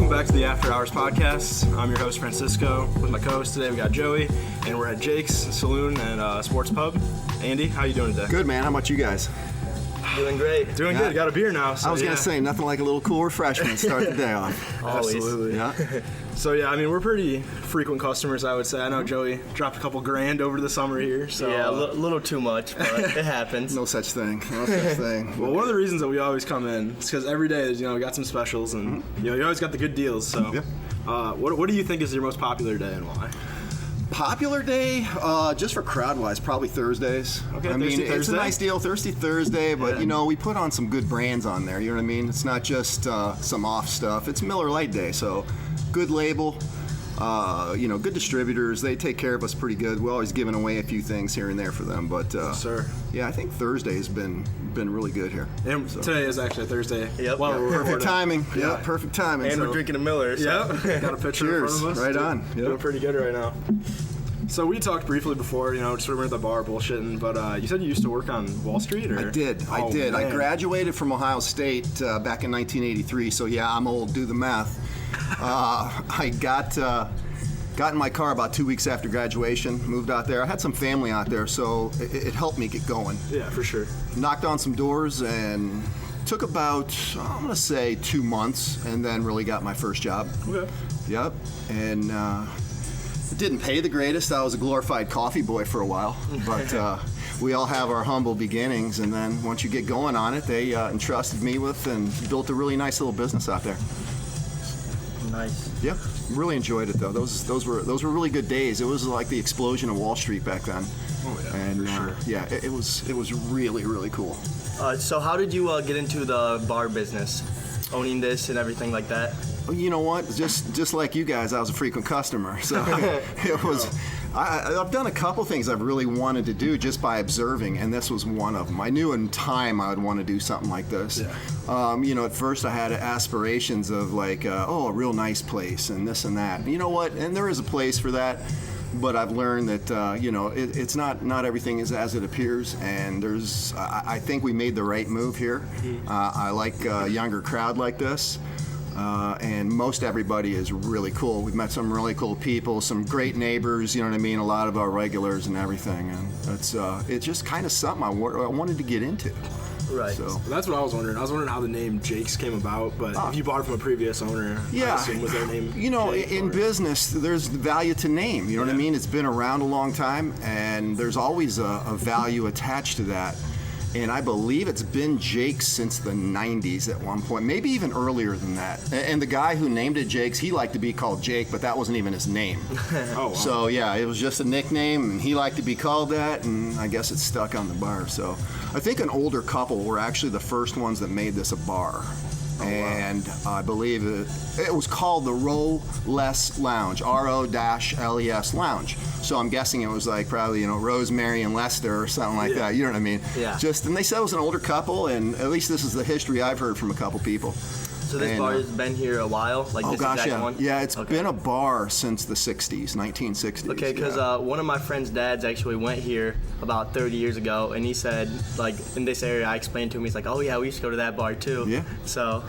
welcome back to the After Hours podcast. I'm your host, Francisco. With my co-host today, we got Joey, and we're at Jake's Saloon and Sports Pub. Andy, how you doing today? Good, man. How about you guys? Doing great. Doing good. Got a beer now. So I was going to say, nothing like a little cool refreshment to start the day off. Always. Absolutely. Yeah. So, yeah, I mean, we're pretty frequent customers, I would say. I know Joey dropped a couple grand over the summer here. So, Yeah, a little too much, but it happens. No such thing. No such thing. Well, one of the reasons that we always come in is because every day, we got some specials, and, you always got the good deals. So, what do you think is your most popular day and why? Popular day, just for crowd-wise, probably Thursdays. Okay, I mean, Thirsty it's a Thursday? nice deal, Thirsty Thursday, but, we put on some good brands on there, you know what I mean? It's not just some off stuff. It's Miller Lite Day, so good label, good distributors. They take care of us pretty good. We're always giving away a few things here and there for them, but, Sir. yeah, I think Thursday has been really good here. And today is actually a Thursday. Yep. Well, we're Perfect recording. timing. Yeah. Yeah, perfect timing. And So- we're drinking a Miller. So. Yeah, got a picture Cheers. in front of us. Right on. Yep. Doing pretty good right now. So we talked briefly before, just we were at the bar bullshitting, but you said you used to work on Wall Street, or? I did. Oh, I man. graduated from Ohio State back in 1983, so yeah, I'm old. Do the math. I got in my car about 2 weeks after graduation, moved out there. I had some family out there, so it helped me get going. Yeah, for sure. Knocked on some doors and took about, I'm going to say 2 months, and then really got my first job. Okay. Yep. And it didn't pay the greatest. I was a glorified coffee boy for a while, but we all have our humble beginnings, and then once you get going on it, they entrusted me with and built a really nice little business out there. Nice. Yep, really enjoyed it though. Those were really good days. It was like the explosion of Wall Street back then. Oh yeah, And for sure. yeah, it was really cool. So how did you get into the bar business, owning this and everything like that? You know what? Just like you guys, I was a frequent customer. So it was. I've done a couple things I've really wanted to do just by observing, and this was one of them. I knew in time I would want to do something like this. Yeah. At first I had aspirations of like, a real nice place and this and that. You know what? And there is a place for that. But I've learned that it's not everything is as it appears, and I think we made the right move here. I like a younger crowd like this. And most everybody is really cool. We've met some really cool people, some great neighbors, you know what I mean, a lot of our regulars and everything. And it's just kind of something I wanted to get into. Right. So That's what I was wondering. I was wondering how the name Jake's came about, but if you bought it from a previous owner, I yeah, assume was their name Jake, in or? business, there's value to name. You know what I Yeah. mean? It's been around a long time, and there's always a value attached to that. And I believe it's been Jake's since the 90s at one point, maybe even earlier than that. And the guy who named it Jake's, he liked to be called Jake, but that wasn't even his name. Oh, wow. So yeah, it was just a nickname, and he liked to be called that, and I guess it's stuck on the bar. So I think an older couple were actually the first ones that made this a bar. And I believe it was called the Row-less Lounge, R-O-L-E-S Lounge. So I'm guessing it was like probably, Rosemary and Lester or something like that. You know what I mean? Yeah. And they said it was an older couple, and at least this is the history I've heard from a couple people. So this And, bar has been here a while? Like Oh this gosh, exact yeah. one? Yeah, it's Okay. been a bar since the 60s, 1960s. Okay, because yeah. one of my friend's dads actually went here about 30 years ago, and he said, like, in this area, I explained to him, he's like, oh yeah, we used to go to that bar too. Yeah. So,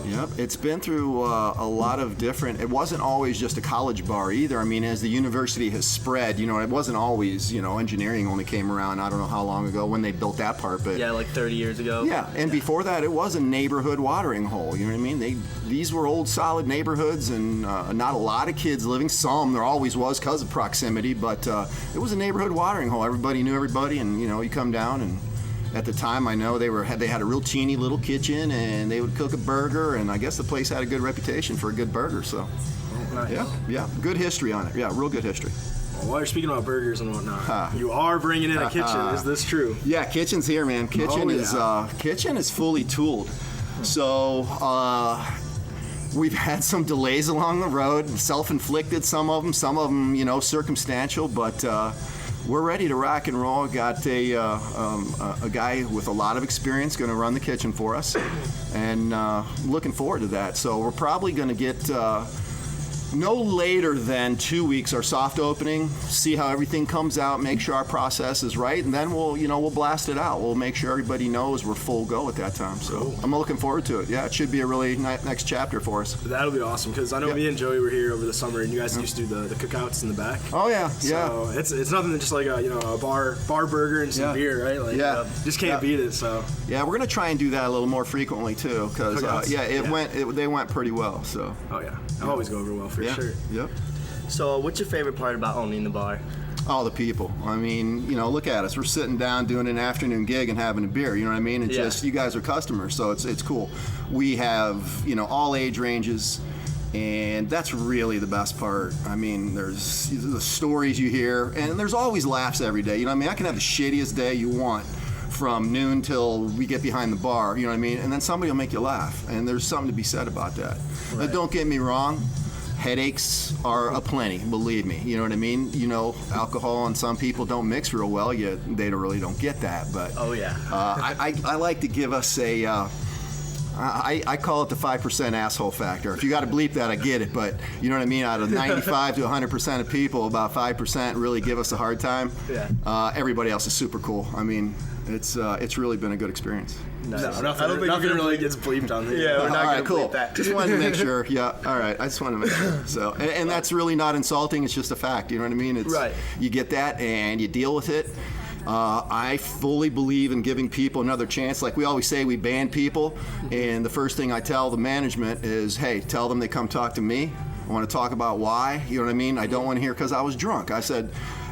Yep, it's been through a lot of different. It wasn't always just a college bar either. I mean, as the university has spread, it wasn't always. Engineering only came around. I don't know how long ago when they built that part, but yeah, like 30 years ago. yeah. And before that, it was a neighborhood watering hole. You know what I mean? These were old, solid neighborhoods, and not a lot of kids living. Some there always was because of proximity, but it was a neighborhood watering hole. Everybody knew everybody, and you come down and. At the time, I know they had a real teeny little kitchen, and they would cook a burger, and I guess the place had a good reputation for a good burger. So, Nice. yeah, good history on it. Yeah, real good history. Well, while you're speaking about burgers and whatnot, you are bringing in a kitchen. Is this true? Yeah, kitchen's here, man. Kitchen is fully tooled. So we've had some delays along the road, self-inflicted. Some of them, circumstantial, but. We're ready to rock and roll. Got a guy with a lot of experience going to run the kitchen for us, and looking forward to that. So we're probably going to get no later than 2 weeks our soft opening, see how everything comes out, make sure our process is right, and then we'll blast it out. We'll make sure everybody knows we're full go at that time. So Cool. I'm looking forward to it. Yeah, it should be a really next chapter for us. That'll be awesome because I know me and Joey were here over the summer, and you guys used to do the cookouts in the back. Oh yeah, So it's nothing than just like a bar burger and some beer, right? Like, just can't beat it. So yeah, we're gonna try and do that a little more frequently too, because they went pretty well. So oh yeah, I always go over well for sure. Yep. So what's your favorite part about owning the bar? Oh, the people. I mean, look at us. We're sitting down doing an afternoon gig and having a beer. You know what I mean? And just you guys are customers, so it's cool. We have all age ranges, and that's really the best part. I mean, there's the stories you hear, and there's always laughs every day. You know what I mean? I can have the shittiest day you want from noon till we get behind the bar. You know what I mean? And then somebody will make you laugh, and there's something to be said about that. Right. Now, don't get me wrong. Headaches are aplenty, believe me. You know what I mean? Alcohol and some people don't mix real well, yet they really don't get that. But Oh yeah. I like to give us a, I call it the 5% asshole factor. If you got to bleep that, I get it. But you know what I mean? Out of 95 to 100% of people, about 5% really give us a hard time. Yeah. Everybody else is super cool. I mean, it's really been a good experience. No, nothing really gets bleeped on there. Yeah, we're not All gonna right, cool. bleep that. Just wanted to make sure. Yeah, all right. I just wanted to make sure. So, and that's really not insulting. It's just a fact. You know what I mean? It's Right. You get that and you deal with it. I fully believe in giving people another chance. Like we always say, we ban people, and the first thing I tell the management is, hey, tell them they come talk to me. I want to talk about why. You know what I mean? I don't want to hear because I was drunk. I said,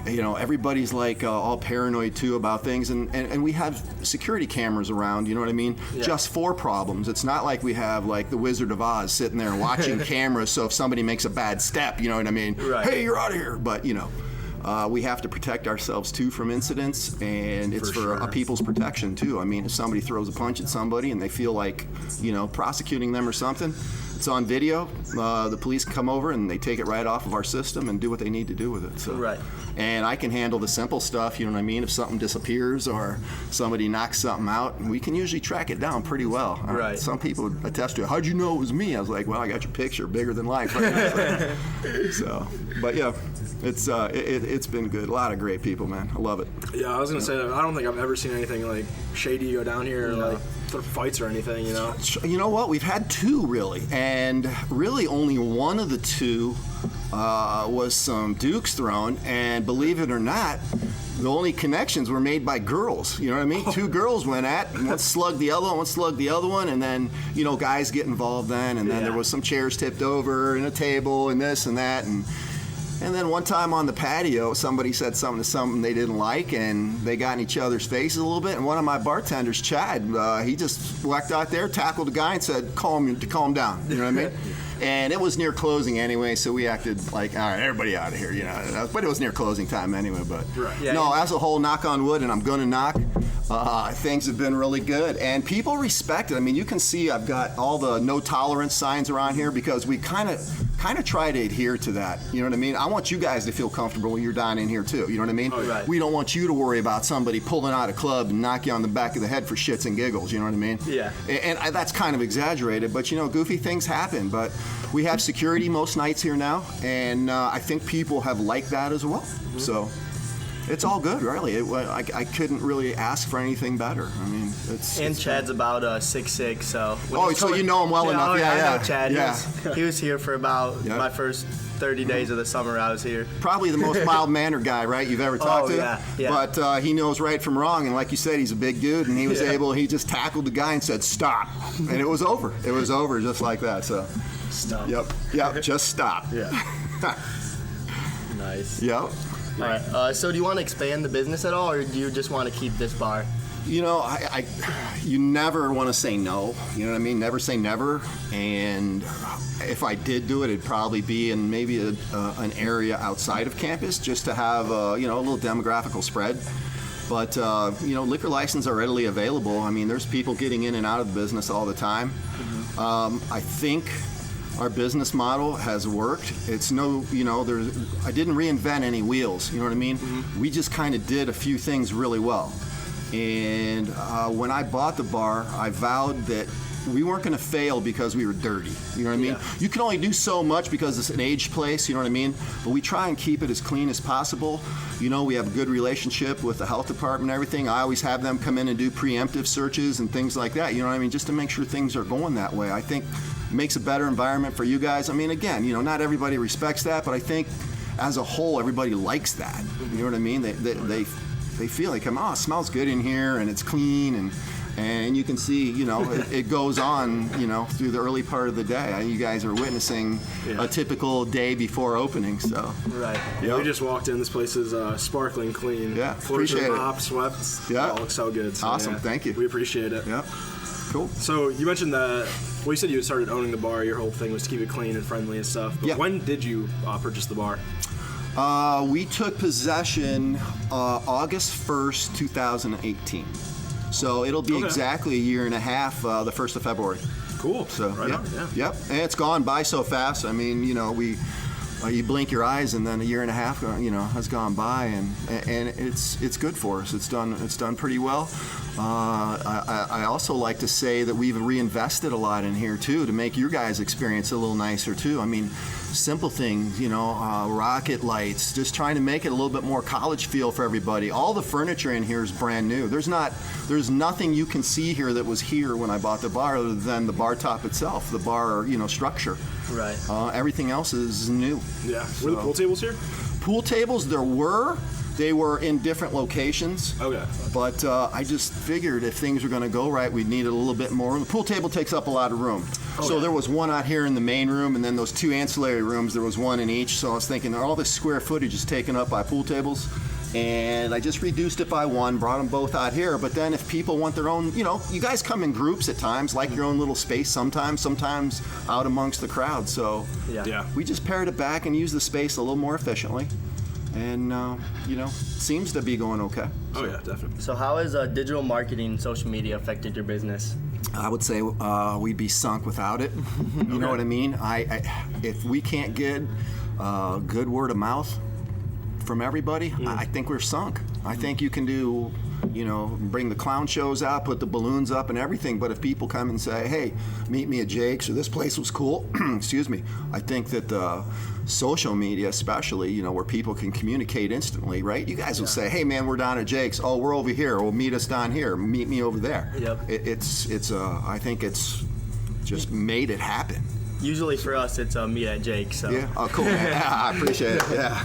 everybody's like all paranoid too about things, and we have security cameras around, you know what I mean? Yeah. Just for problems. It's not like we have like the Wizard of Oz sitting there watching cameras, so if somebody makes a bad step, you know what I mean? Right. Hey, you're out of here. But we have to protect ourselves too from incidents, and it's for people's protection too. I mean, if somebody throws a punch at somebody and they feel like, prosecuting them or something, it's on video. The police come over and they take it right off of our system and do what they need to do with it. So. Right. And I can handle the simple stuff, you know what I mean? If something disappears or somebody knocks something out, we can usually track it down pretty well. Right. Some people attest to it. How'd you know it was me? I was like, well, I got your picture, bigger than life. So, but yeah, it's been good. A lot of great people, man. I love it. Yeah, I was gonna say I don't think I've ever seen anything like shady go down here, or like fights or anything. You know what? We've had two really, and really only one of the two was some dukes thrown, and believe it or not, the only connections were made by girls. You know what I mean? Two girls went at, one slugged the other one, and then guys get involved then, and then there was some chairs tipped over and a table and this and that, and then one time on the patio, somebody said something they didn't like, and they got in each other's faces a little bit. And one of my bartenders, Chad, he just walked out there, tackled the guy, and said, calm down. You know what I mean? And it was near closing anyway, so we acted like, all right, everybody out of here, But it was near closing time anyway. But as a whole, knock on wood, and I'm going to knock, things have been really good. And people respect it. I mean, you can see I've got all the no tolerance signs around here because we kind of try to adhere to that. You know what I mean? I want you guys to feel comfortable when you're down in here too. You know what I mean? Oh, right. We don't want you to worry about somebody pulling out a club and knock you on the back of the head for shits and giggles. You know what I mean? Yeah. And that's kind of exaggerated, but goofy things happen. But we have security most nights here now, and I think people have liked that as well. Mm-hmm. So it's all good, really. I couldn't really ask for anything better. I mean, it's Chad's about 6'6", so. So you know him well enough. I know Chad. Yeah. He was here for about my first 30 days of the summer I was here. Probably the most mild-mannered guy, right, you've ever talked to. Yeah. But he knows right from wrong, and like you said, he's a big dude, and he was he just tackled the guy and said, stop. And it was over. It was over just like that, so. Stop. Yep, just stop. Yeah. Nice. Yep. All right. So do you want to expand the business at all, or do you just want to keep this bar? You never want to say no. You know what I mean? Never say never. And if I did do it, it'd probably be in maybe an area outside of campus, just to have a little demographical spread. But liquor licenses are readily available. I mean, there's people getting in and out of the business all the time. Mm-hmm. I think our business model has worked. It's I didn't reinvent any wheels. You know what I mean? Mm-hmm. We just kind of did a few things really well. And when I bought the bar, I vowed that we weren't going to fail because we were dirty. You know what I mean? Yeah. You can only do so much because it's an aged place. You know what I mean? But we try and keep it as clean as possible. You know, we have a good relationship with the health department and everything. I always have them come in and do preemptive searches and things like that. You know what I mean? Just to make sure things are going that way. I think it makes a better environment for you guys. I mean, again, you know, not everybody respects that, but I think as a whole, everybody likes that. You know what I mean? They feel like, oh, it smells good in here and it's clean and you can see, you know, it goes on, you know, through the early part of the day. You guys are witnessing a typical day before opening, so. Right. Yeah, we just walked in. This place is sparkling clean. Yeah, Floors appreciate are it. mopped, swept. Yeah. It looks so good. So, Awesome, yeah, thank you. We appreciate it. Yeah, cool. So you mentioned that, well, you said you had started owning the bar. Your whole thing was to keep it clean and friendly and stuff. But Yeah. when did you purchase the bar? We took possession August 1st, 2018. So it'll be Okay. exactly a year and a half, the 1st of February. Cool. So right yeah, on, yeah. yep. And it's gone by so fast. I mean, you know, you blink your eyes and then a year and a half, you know, has gone by, and it's good for us. It's done pretty well. I also like to say that we've reinvested a lot in here too to make your guys' experience a little nicer too. I mean, simple things, you know, rocket lights, just trying to make it a little bit more college feel for everybody. All the furniture in here is brand new. There's nothing you can see here that was here when I bought the bar other than the bar top itself, the bar, you know, structure. Right. Everything else is new. Yeah. Were the pool tables here? Pool tables, they were in different locations. Okay. But I just figured if things were going to go right, we'd need a little bit more room. The pool table takes up a lot of room. So there was one out here in the main room, and then those two ancillary rooms, there was one in each. So I was thinking all this square footage is taken up by pool tables. And I just reduced it by one, brought them both out here. But then if people want their own, you know, you guys come in groups at times, like your own little space sometimes out amongst the crowd. So Yeah. we just pared it back and used the space a little more efficiently. And, you know, seems to be going okay. Oh yeah, definitely. So how has digital marketing and social media affected your business? I would say we'd be sunk without it. You know what I mean? If we can't get good word of mouth from everybody, I think we're sunk. I think you can do, you know, bring the clown shows out, put the balloons up and everything, but if people come and say, hey, meet me at Jake's or this place was cool, excuse me, I think that social media especially, you know, where people can communicate instantly, right? You guys will say, hey man, we're down at Jake's. Oh, we're over here. Well, meet us down here. Meet me over there. Yep. I think it's just made it happen. Usually for us, it's me at Jake. So. Yeah. Oh, cool. Yeah, I appreciate it. Yeah.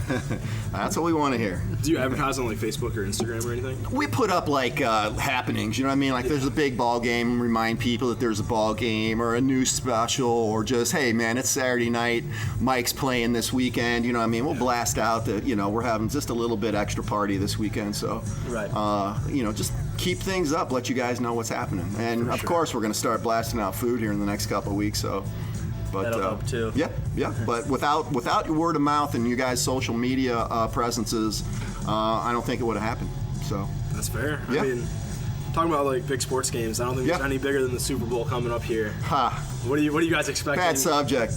That's what we want to hear. Do you advertise on like Facebook or Instagram or anything? We put up like happenings, you know what I mean? Like there's a big ball game, remind people that there's a ball game or a new special, or just, hey man, it's Saturday night, Mike's playing this weekend, you know what I mean? We'll blast out that, you know, we're having just a little bit extra party this weekend, so, Right. You know, just keep things up, let you guys know what's happening. And of course, we're going to start blasting out food here in the next couple of weeks, so. But, That'll help too. Yeah. But without your word of mouth and you guys' social media presences, I don't think it would have happened. So That's fair. Yeah. I mean, talking about like big sports games, I don't think there's Yeah. any bigger than the Super Bowl coming up here. ha. What are you guys expecting? Bad subject.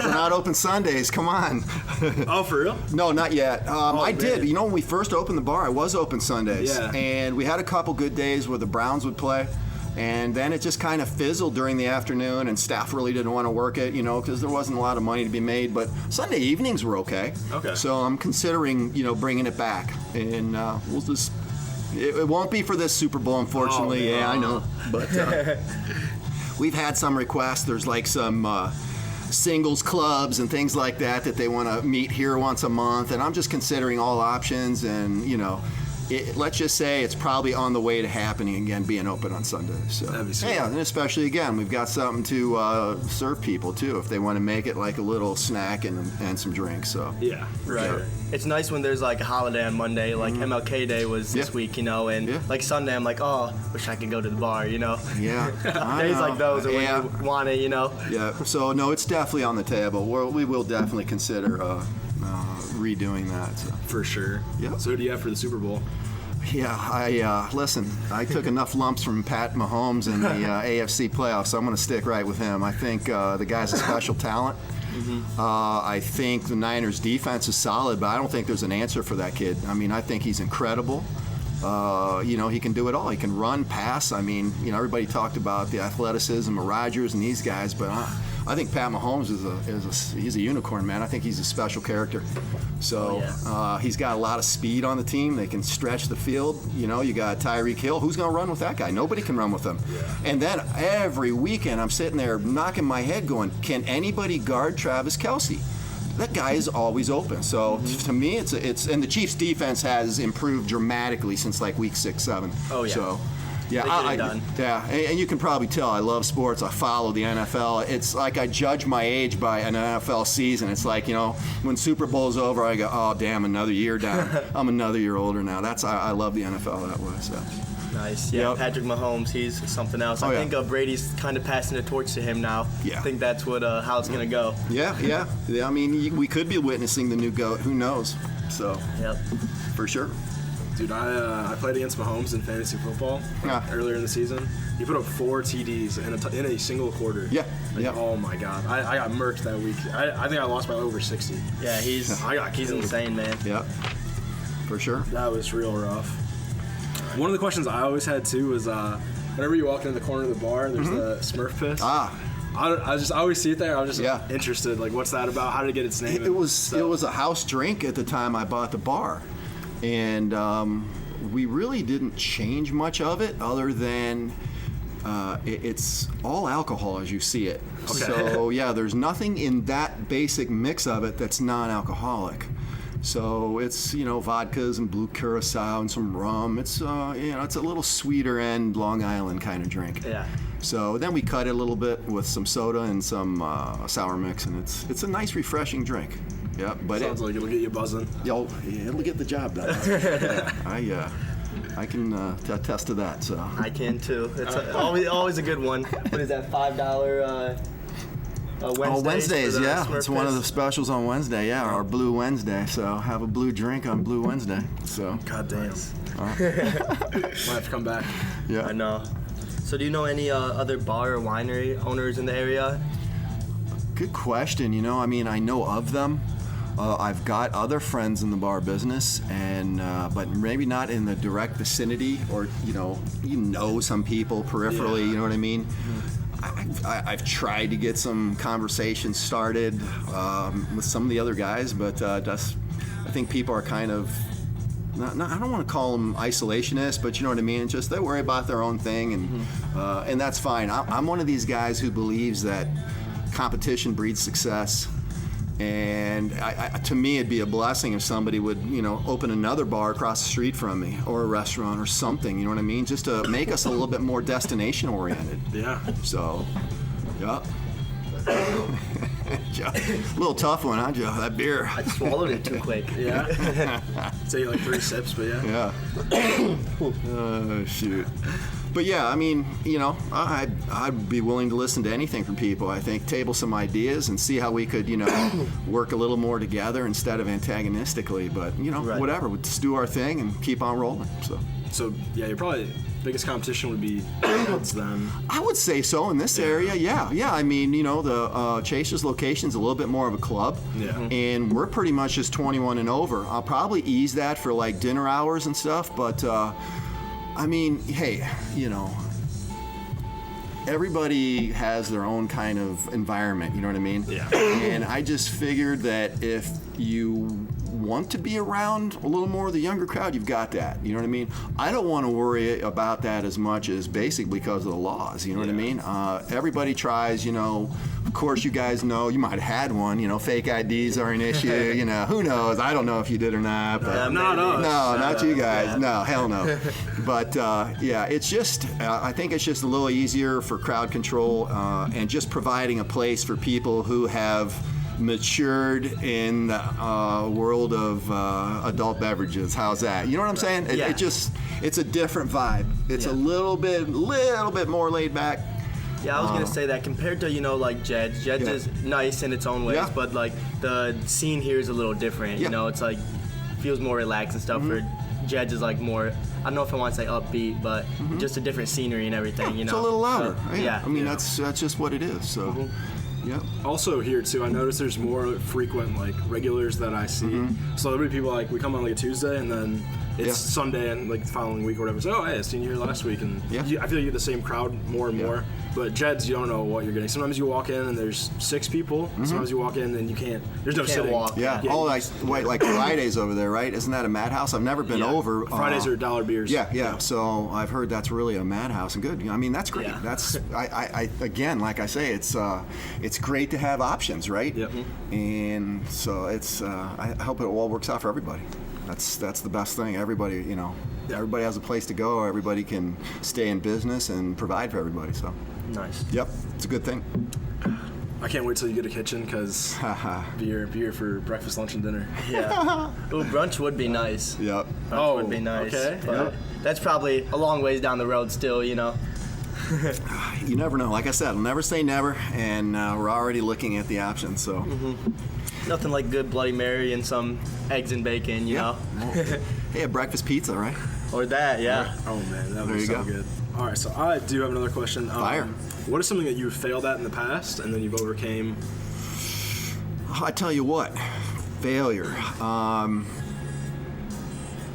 We're not open Sundays. Come on. Oh, for real? No, not yet. I did. man. You know, when we first opened the bar, I was open Sundays. Yeah. And we had a couple good days where the Browns would play. And then it just kind of fizzled during the afternoon, and staff really didn't want to work it, you know, because there wasn't a lot of money to be made. But Sunday evenings were okay. Okay. So I'm considering, you know, bringing it back. And we'll just, it won't be for this Super Bowl, unfortunately. Oh, yeah, I know. But we've had some requests. There's like some singles clubs and things like that they want to meet here once a month. And I'm just considering all options, and, you know, let's just say it's probably on the way to happening again, being open on Sundays. So, That'd be sweet. yeah, and especially again, we've got something to serve people too if they want to make it like a little snack and some drinks. So Yeah. Right. Sure. It's nice when there's like a holiday on Monday, like MLK Day was this Yeah. week, you know, and Yeah. like Sunday, I'm like, oh, wish I could go to the bar, you know. yeah, I Days know. like those are when Yeah. you want it, you know. Yeah, so no, it's definitely on the table. We will definitely consider redoing that. So. For sure. Yeah. So who do you have for the Super Bowl? Yeah, listen, I took enough lumps from Pat Mahomes in the AFC playoffs, so I'm going to stick right with him. I think the guy's a special talent. I think the Niners' defense is solid, but I don't think there's an answer for that kid. I mean, I think he's incredible. He can do it all. He can run, pass. I mean, everybody talked about the athleticism of Rodgers and these guys, but I think Pat Mahomes he's a unicorn, man. I think he's a special character. So he's got a lot of speed on the team. They can stretch the field. You got Tyreek Hill. Who's going to run with that guy? Nobody can run with him. Yeah. And then every weekend I'm sitting there knocking my head going, can anybody guard Travis Kelce? That guy is always open. So to me, it's and the Chiefs' defense has improved dramatically since like week 6, 7. Oh yeah. So and you can probably tell I love sports. I follow the NFL. It's like I judge my age by an NFL season. It's like when Super Bowl's over, I go, oh damn, another year down. I'm another year older now. I love the NFL that way. So. Nice. Yeah, yep. Patrick Mahomes, he's something else. I think Brady's kind of passing the torch to him now. Yeah. I think that's what how it's gonna go. Yeah. I mean, we could be witnessing the new GOAT. Who knows? So. Yep. For sure. Dude, I played against Mahomes in fantasy football earlier in the season. He put up 4 TDs in a single quarter. Yeah. Oh my God, I got murked that week. I think I lost by over 60. Yeah, he's insane, man. Yeah. For sure. That was real rough. One of the questions I always had too was whenever you walk into the corner of the bar, there's the Smurf piss. I always see it there. I was just interested. Like, what's that about? How did it get its name? It was a house drink at the time I bought the bar, and we really didn't change much of it other than it's all alcohol as you see it. Okay. So there's nothing in that basic mix of it that's non-alcoholic. So it's vodkas and blue curacao and some rum. It's it's a little sweeter end Long Island kind of drink. Yeah. So then we cut it a little bit with some soda and some sour mix, and it's a nice refreshing drink. Yeah, but sounds like it'll get you buzzing. It'll get the job done. I can attest to that. So I can too. It's always a good one. What is that, $5? Wednesdays, it's one of the specials on Wednesday, our Blue Wednesday. So have a blue drink on Blue Wednesday. So God damn. Might have to come back. Yeah, I know. So do you know any other bar or winery owners in the area? Good question. I mean, I know of them. I've got other friends in the bar business, and but maybe not in the direct vicinity, or some people peripherally. You know what I mean? Mm-hmm. I've tried to get some conversations started with some of the other guys, but I think people are kind of, I don't want to call them isolationists, but you know what I mean? It's just they worry about their own thing, and that's fine. I'm one of these guys who believes that competition breeds success. And to me, it'd be a blessing if somebody would, open another bar across the street from me, or a restaurant or something, you know what I mean? Just to make us a little bit more destination oriented. Yeah. So, yeah. Joe, a little tough one, huh, Joe? That beer. I swallowed it too quick. Yeah. Take like 3 sips, but yeah. Oh, shoot. But yeah, I mean, I'd be willing to listen to anything from people. I think table some ideas and see how we could, work a little more together instead of antagonistically. But whatever, we'll just do our thing and keep on rolling. So yeah, you're probably biggest competition would be Heads then. I would say so in this area. Yeah. I mean, the Chase's location's a little bit more of a club. Yeah. And we're pretty much just 21 and over. I'll probably ease that for like dinner hours and stuff, but. I mean, hey, everybody has their own kind of environment, you know what I mean? Yeah. And I just figured that if you want to be around a little more of the younger crowd, you've got that, you know what I mean? I don't want to worry about that as much as basically because of the laws, you know what I mean? Everybody tries, of course you guys know, you might have had one, fake IDs are an issue, who knows? I don't know if you did or not. But not us. No, not you guys. Yeah. No, hell no. But it's just, I think it's just a little easier for crowd control and just providing a place for people who have matured in the world of adult beverages. How's that? You know what I'm saying? It's a different vibe. It's a little bit more laid back. Yeah, I was gonna say that compared to like Jed's. Jed's is nice in its own ways, but like the scene here is a little different. It's like feels more relaxed and stuff. For Jed's is like more. I don't know if I want to say upbeat, but just a different scenery and everything. It's a little louder. So, I mean, that's just what it is. So. Yep. Also here too, I noticed there's more frequent like regulars that I see. So there'll be people like we come on like a Tuesday and then it's Sunday and like the following week or whatever. So I seen you here last week, and I feel like you get the same crowd more and more. But Jed's, you don't know what you're getting. Sometimes you walk in and there's 6 people. Sometimes you walk in and you can't. There's no sitting. Walk. Yeah. Oh, like Fridays over there, right? Isn't that a madhouse? I've never been over. Fridays are dollar beers. Yeah. So I've heard that's really a madhouse and good. I mean, that's great. Yeah. That's I again, like I say, it's great to have options, right? Yep. And so it's I hope it all works out for everybody. That's the best thing. Everybody, everybody has a place to go. Everybody can stay in business and provide for everybody. So nice. Yep, it's a good thing. I can't wait till you get a kitchen because beer for breakfast, lunch, and dinner. Yeah. Ooh, brunch would be nice. Yep. Brunch would be nice. Okay. But that's probably a long ways down the road still, You never know. Like I said, I'll never say never, and we're already looking at the options. So. Nothing like good Bloody Mary and some eggs and bacon, you know? Hey, a breakfast pizza, right? Or that, yeah. Oh, man, that was so good. All right, so I do have another question. Fire. What is something that you failed at in the past and then you've overcame? I tell you what, failure.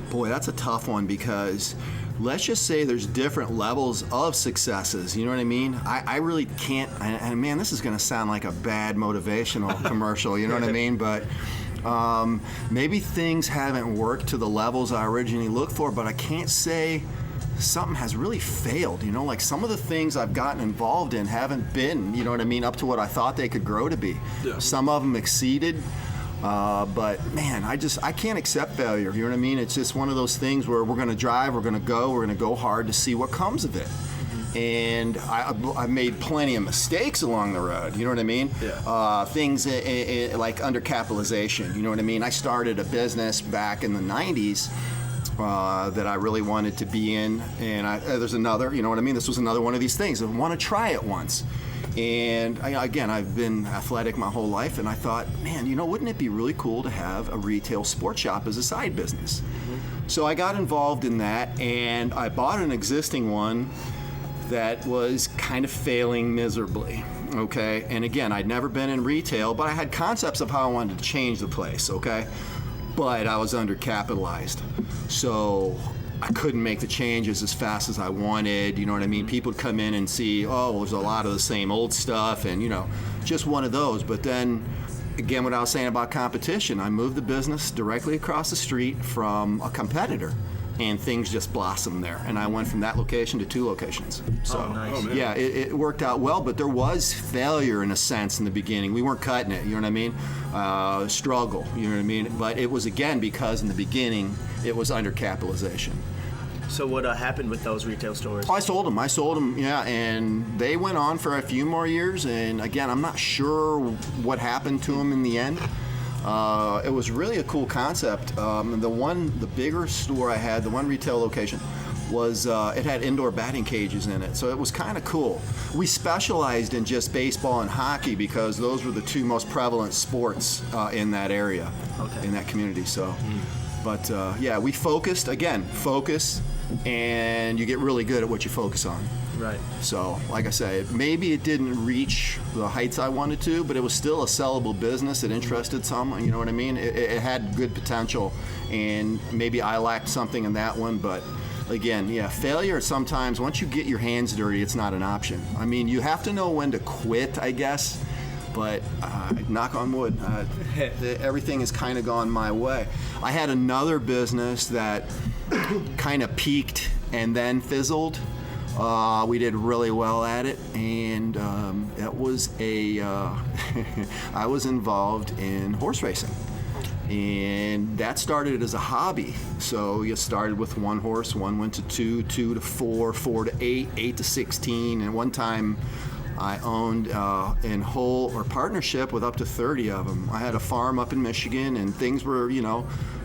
Boy, that's a tough one because let's just say there's different levels of successes. You know what I mean? I really can't, and man, this is going to sound like a bad motivational commercial, you know what I mean? But maybe things haven't worked to the levels I originally looked for, but I can't say something has really failed. Like some of the things I've gotten involved in haven't been, you know what I mean, up to what I thought they could grow to be. Yeah. Some of them exceeded. But man, I can't accept failure. You know what I mean? It's just one of those things where we're going to drive, we're going to go hard to see what comes of it. And I've made plenty of mistakes along the road. You know what I mean? Yeah. Things like undercapitalization. You know what I mean? I started a business back in the 90s that I really wanted to be in, and there's another. You know what I mean? This was another one of these things. I want to try it once. And again, I've been athletic my whole life, and I thought, man, wouldn't it be really cool to have a retail sports shop as a side business? So I got involved in that, and I bought an existing one that was kind of failing miserably, okay? And again, I'd never been in retail, but I had concepts of how I wanted to change the place, okay? But I was undercapitalized. So I couldn't make the changes as fast as I wanted, you know what I mean? People would come in and see, there's a lot of the same old stuff, and just one of those. But then, again, what I was saying about competition, I moved the business directly across the street from a competitor, and things just blossomed there. And I went from that location to 2 locations. So, nice. Yeah, it worked out well, but there was failure in a sense in the beginning. We weren't cutting it, you know what I mean? Struggle, you know what I mean? But it was, again, because in the beginning, it was undercapitalization. So what happened with those retail stores? I sold them, yeah, and they went on for a few more years, and again, I'm not sure what happened to them in the end. It was really a cool concept. The bigger store I had, the one retail location, was it had indoor batting cages in it, so it was kind of cool. We specialized in just baseball and hockey because those were the 2 most prevalent sports in that area, in that community. So, but yeah, we focus, and you get really good at what you focus on. Right. So, like I say, maybe it didn't reach the heights I wanted to, but it was still a sellable business. It interested some, you know what I mean? It had good potential, and maybe I lacked something in that one, but again, yeah, failure sometimes, once you get your hands dirty, it's not an option. I mean, you have to know when to quit, I guess, but knock on wood, everything has kind of gone my way. I had another business that kind of peaked and then fizzled. We did really well at it, and it was I was involved in horse racing. And that started as a hobby. So you started with 1 horse, 1 went to 2, 2 to 4, 4 to 8, 8 to 16. And one time I owned in whole or partnership with up to 30 of them. I had a farm up in Michigan, and things were,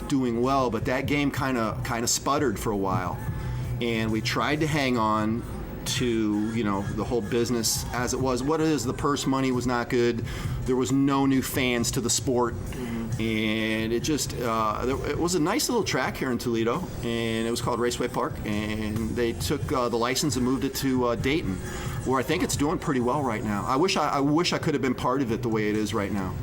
doing well, but that game kind of sputtered for a while. And we tried to hang on to, the whole business as it was. What it is, the purse money was not good. There was no new fans to the sport. And it just, it was a nice little track here in Toledo, and it was called Raceway Park, and they took the license and moved it to Dayton. where I think it's doing pretty well right now. I wish I could have been part of it the way it is right now.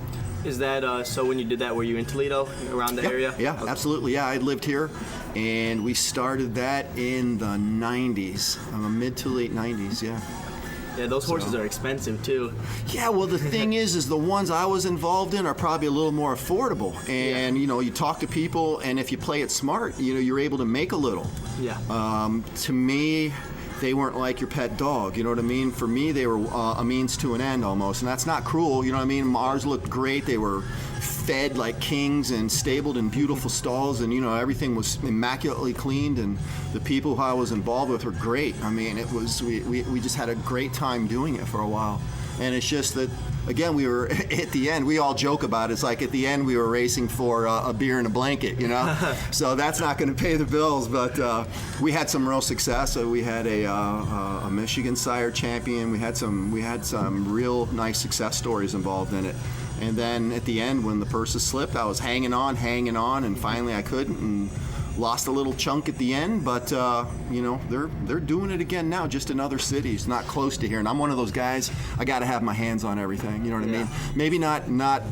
Is that so? When you did that, were you in Toledo, around the area? Yeah, okay. Absolutely. Yeah, I lived here, and we started that in the 90s, mid to late 90s. Yeah. Yeah, those horses are expensive too. Yeah, well, the thing is the ones I was involved in are probably a little more affordable. And, you talk to people, and if you play it smart, you're able to make a little. Yeah. To me, they weren't like your pet dog, you know what I mean? For me, they were a means to an end almost, and that's not cruel, you know what I mean? Ours looked great. They were fed like kings and stabled in beautiful stalls, and everything was immaculately cleaned, and the people who I was involved with were great. I mean, it was we just had a great time doing it for a while. And it's just that, again, we were at the end, we all joke about it. It's like at the end we were racing for a beer and a blanket, So that's not going to pay the bills, but we had some real success. We had a Michigan sire champion. We had some real nice success stories involved in it. And then at the end, when the purses slipped, I was hanging on, and finally I couldn't, and lost a little chunk at the end. But they're doing it again now, just in other cities, not close to here. And I'm one of those guys. I got to have my hands on everything. You know what I mean? Maybe not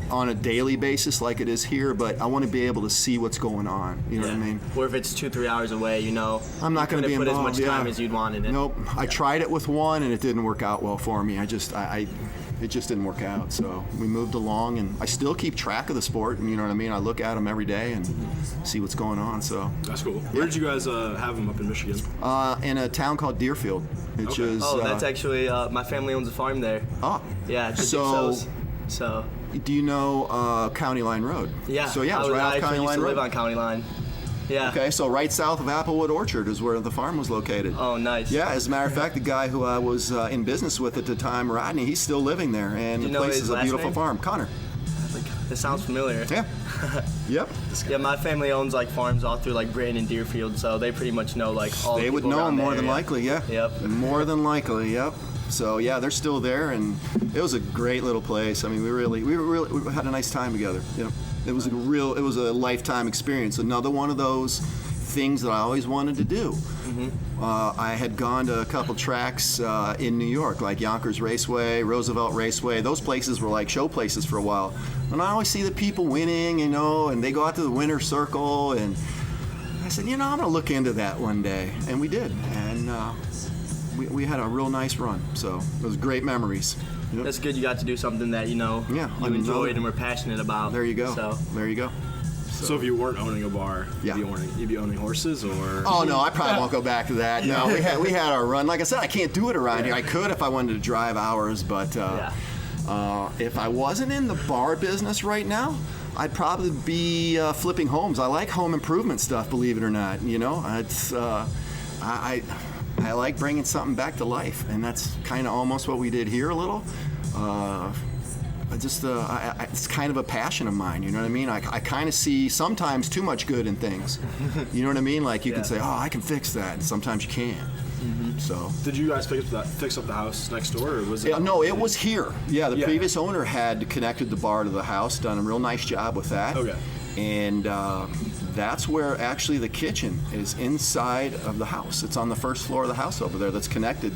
on a daily basis like it is here, but I want to be able to see what's going on. You know what I mean? Or if it's 2-3 hours away, I'm not going to be put involved. as much time as you'd want in it. Nope. I tried it with one, and it didn't work out well for me. It just didn't work out. So we moved along, and I still keep track of the sport, and you know what I mean? I look at them every day and see what's going on. So that's cool. Where did you guys have them up in Michigan? In a town called Deerfield, which is... Oh, that's actually, my family owns a farm there. Oh. Yeah, so... Do you know County Line Road? Yeah. So yeah, it's right off County Line Road. I used to live on County Line. Yeah. Okay, so right south of Applewood Orchard is where the farm was located. Oh, nice. Yeah, as a matter of fact, the guy who I was in business with at the time, Rodney, he's still living there, and the place is a beautiful farm. Connor. It sounds familiar. Yeah. Yep. Yeah, my family owns farms all through Brayton and Deerfield, so they pretty much know all. They would know more than likely, yeah. Yep. More than likely, yep. So yeah, they're still there, and it was a great little place. I mean, we had a nice time together. Yeah. It was a lifetime experience. Another one of those things that I always wanted to do. Mm-hmm. I had gone to a couple tracks in New York, like Yonkers Raceway, Roosevelt Raceway. Those places were show places for a while. And I always see the people winning, and they go out to the winner's circle. And I said, I'm going to look into that one day. And we did. And we had a real nice run. So it was great memories. Yep. That's good. You got to do something that you enjoyed and were passionate about. There you go. So there you go. So if you weren't owning a bar, you'd be owning horses, or? Oh no, I probably won't go back to that. No, we had our run. Like I said, I can't do it around here. I could if I wanted to drive hours, but if I wasn't in the bar business right now, I'd probably be flipping homes. I like home improvement stuff, believe it or not. It's I like bringing something back to life, and that's kind of almost what we did here a little. It's kind of a passion of mine, you know what I mean? I kind of see sometimes too much good in things. You know what I mean? You can say, oh, I can fix that, and sometimes you can't. Mm-hmm. So. Did you guys fix up the house next door, or was it? No, it was here. Yeah, the previous owner had connected the bar to the house, done a real nice job with that. Okay. And that's where actually the kitchen is inside of the house. It's on the first floor of the house over there that's connected.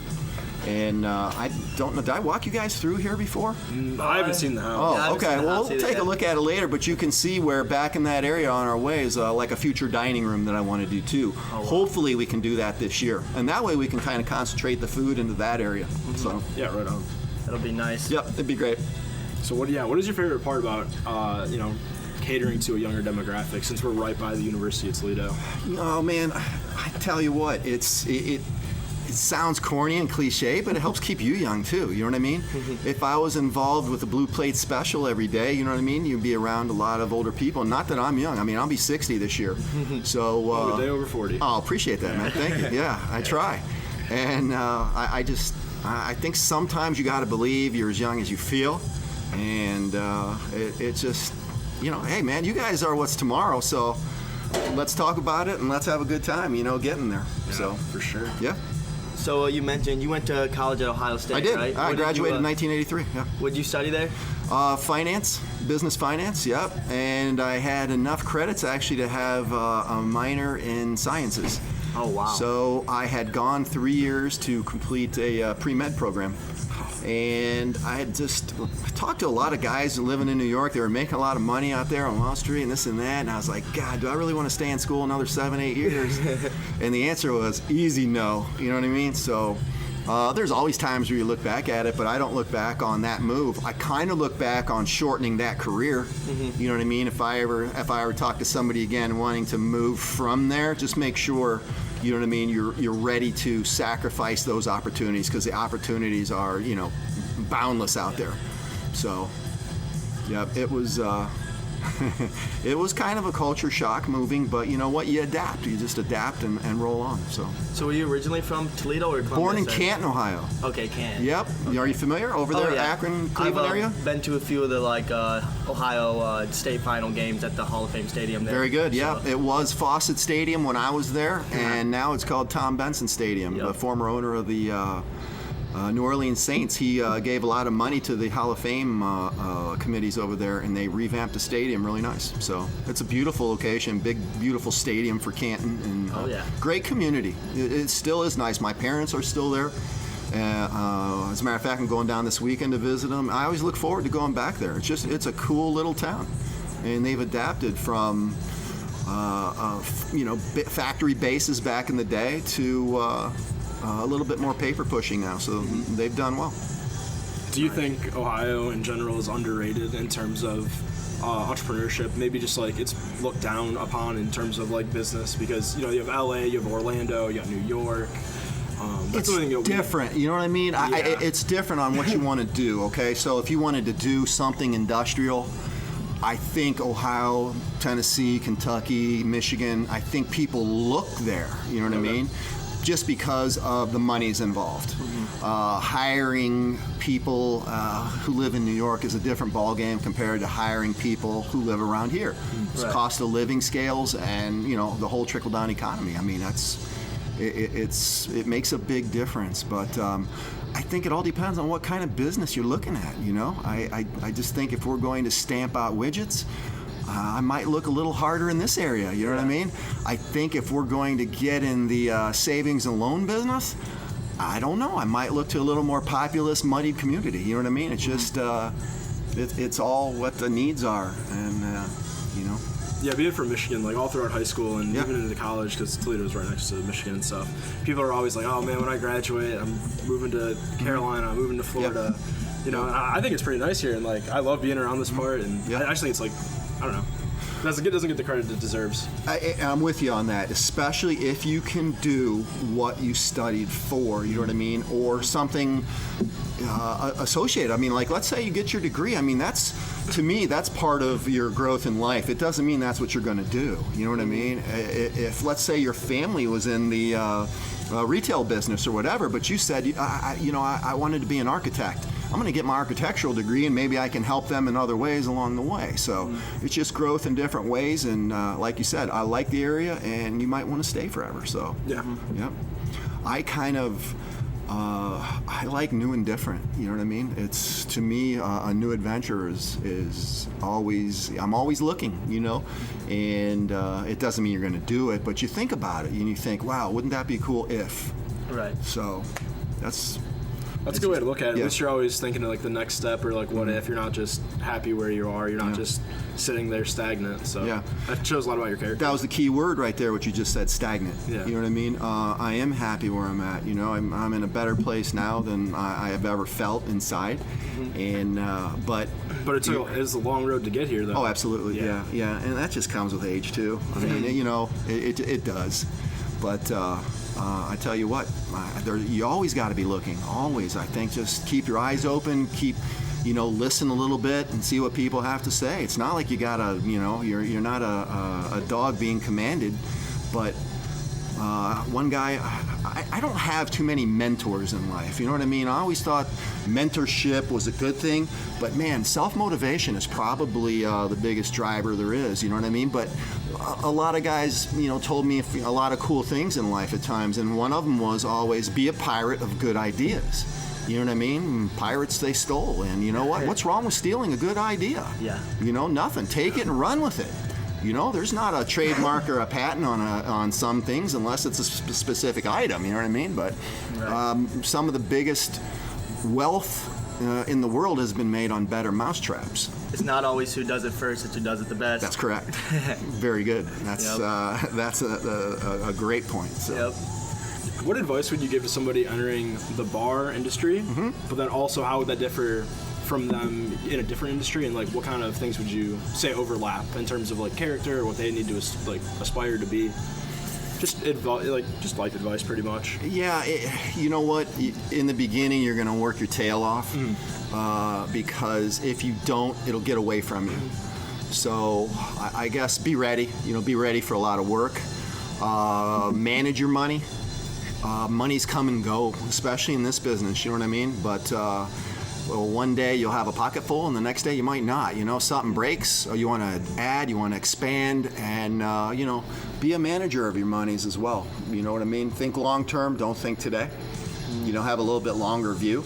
And I don't know, did I walk you guys through here before? I haven't seen the house. Oh, okay. Well, we'll take a look at it later, but you can see where back in that area on our way is a future dining room that I want to do too. Oh, wow. Hopefully we can do that this year. And that way we can kind of concentrate the food into that area. Mm-hmm. So yeah, right on. That'll be nice. Yep, it'd be great. So what is your favorite part about, catering to a younger demographic, since we're right by the University of Toledo? Oh man, I tell you what, it sounds corny and cliche, but it helps keep you young too, you know what I mean? Mm-hmm. If I was involved with a Blue Plate special every day, you know what I mean, you'd be around a lot of older people. Not that I'm young, I mean, I'll be 60 this year. So a day over 40. I'll appreciate that, man. Thank you. Yeah, I try. And I think sometimes you got to believe you're as young as you feel, and it's just, hey man, you guys are what's tomorrow, so let's talk about it and let's have a good time, getting there. Yeah, so for sure. Yeah. So you mentioned you went to college at Ohio State, I did. Right? I graduated in 1983. Yeah. What did you study there? Finance, business finance. Yep. And I had enough credits actually to have a minor in sciences. Oh, wow. So I had gone 3 years to complete a pre-med program. And I had just talked to a lot of guys living in New York. They were making a lot of money out there on Wall Street and this and that. And I was like, God, do I really want to stay in school another 7-8 years? And the answer was easy no. You know what I mean? So there's always times where you look back at it, but I don't look back on that move. I kind of look back on shortening that career. You know what I mean? If I ever talk to somebody again wanting to move from there, just make sure, you know what I mean, you're ready to sacrifice those opportunities, because the opportunities are, you know, boundless out there. So, yeah, it was it was kind of a culture shock moving, but you know what? You adapt. You just adapt and roll on. So were you originally from Toledo or Columbus? Born in Canton, Ohio. Okay, Canton. Yep. Okay. Are you familiar? Over there, Akron, Cleveland area? I've been to a few of the Ohio state final games at the Hall of Fame Stadium there. Very good. Yeah, it was Fawcett Stadium when I was there, and now it's called Tom Benson Stadium. The former owner of the New Orleans Saints, he gave a lot of money to the Hall of Fame committees over there, and they revamped the stadium really nice. So it's a beautiful location, big, beautiful stadium for Canton, and great community. It still is nice. My parents are still there. As a matter of fact, I'm going down this weekend to visit them. I always look forward to going back there. It's a cool little town, and they've adapted from factory bases back in the day to a little bit more paper pushing now, so they've done well. Do you think Ohio in general is underrated in terms of entrepreneurship? Maybe just like it's looked down upon in terms of like business, because you have LA, you have Orlando, you have New York. It's different, you know what I mean? Yeah. It's different on what you want to do, okay? So if you wanted to do something industrial, I think Ohio, Tennessee, Kentucky, Michigan, I think people look there, you know what I mean? Just because of the monies involved. Hiring people who live in New York is a different ballgame compared to hiring people who live around here. It's cost of living scales and the whole trickle-down economy. I mean, it makes a big difference. But I think it all depends on what kind of business you're looking at. I just think if we're going to stamp out widgets, I might look a little harder in this area, you know what I mean? I think if we're going to get in the savings and loan business, I don't know. I might look to a little more populous, muddied community, you know what I mean? It's just, it's all what the needs are, and, Yeah, being from Michigan, like all throughout high school and even into college, because Toledo is right next to Michigan and stuff, people are always like, oh man, when I graduate, I'm moving to Carolina, I'm moving to Florida. And I think it's pretty nice here, and like I love being around this part, and I actually it's like, I don't know. It doesn't get the credit it deserves. I'm with you on that, especially if you can do what you studied for, you know what I mean, or something associated. I mean, like, let's say you get your degree. I mean, to me, that's part of your growth in life. It doesn't mean that's what you're going to do. You know what I mean? If, let's say, your family was in the retail business or whatever, but you said, I wanted to be an architect. I'm going to get my architectural degree, and maybe I can help them in other ways along the way. So it's just growth in different ways. And like you said, I like the area, and you might want to stay forever. So I kind of I like new and different. You know what I mean? It's, to me, a new adventure is always, I'm always looking, and it doesn't mean you're going to do it, but you think about it and you think, wow, wouldn't that be cool if? Right. So that's a good way to look at it. At least you're always thinking of like the next step, or like what if. You're not just happy where you are. You're not just sitting there stagnant. So that shows a lot about your character. That was the key word right there, what you just said, stagnant. Yeah. You know what I mean? I am happy where I'm at. I'm in a better place now than I have ever felt inside. And but it's a long road to get here, though. Oh, absolutely. Yeah. And that just comes with age too. I mean, it does. But I tell you what, you always got to be looking. Always, I think, just keep your eyes open. Keep, listen a little bit and see what people have to say. It's not like you gotta, you're not a dog being commanded. But one guy, I don't have too many mentors in life. You know what I mean? I always thought mentorship was a good thing, but man, self-motivation is probably the biggest driver there is. You know what I mean? But a lot of guys, told me a lot of cool things in life at times, and one of them was always be a pirate of good ideas. You know what I mean? Pirates, they stole, and you know what? What's wrong with stealing a good idea? Yeah. Nothing. Take it and run with it. You know, there's not a trademark or a patent on some things unless it's a specific item. You know what I mean? But some of the biggest wealth in the world has been made on better mousetraps. It's not always who does it first; it's who does it the best. That's correct. Very good. That's that's a great point. So. Yep. What advice would you give to somebody entering the bar industry? But then also, how would that differ from them in a different industry? And like, what kind of things would you say overlap in terms of like character or what they need to like aspire to be? Just just life advice, pretty much. Yeah, you know what? In the beginning, you're going to work your tail off because if you don't, it'll get away from you. So I guess be ready. You know, be ready for a lot of work. Manage your money. Money's come and go, especially in this business. You know what I mean? But well, one day you'll have a pocket full, and the next day you might not. You know, something breaks, or you want to add, you want to expand, and you know, be a manager of your monies as well. You know what I mean? Think long term. Don't think today. You know, have a little bit longer view,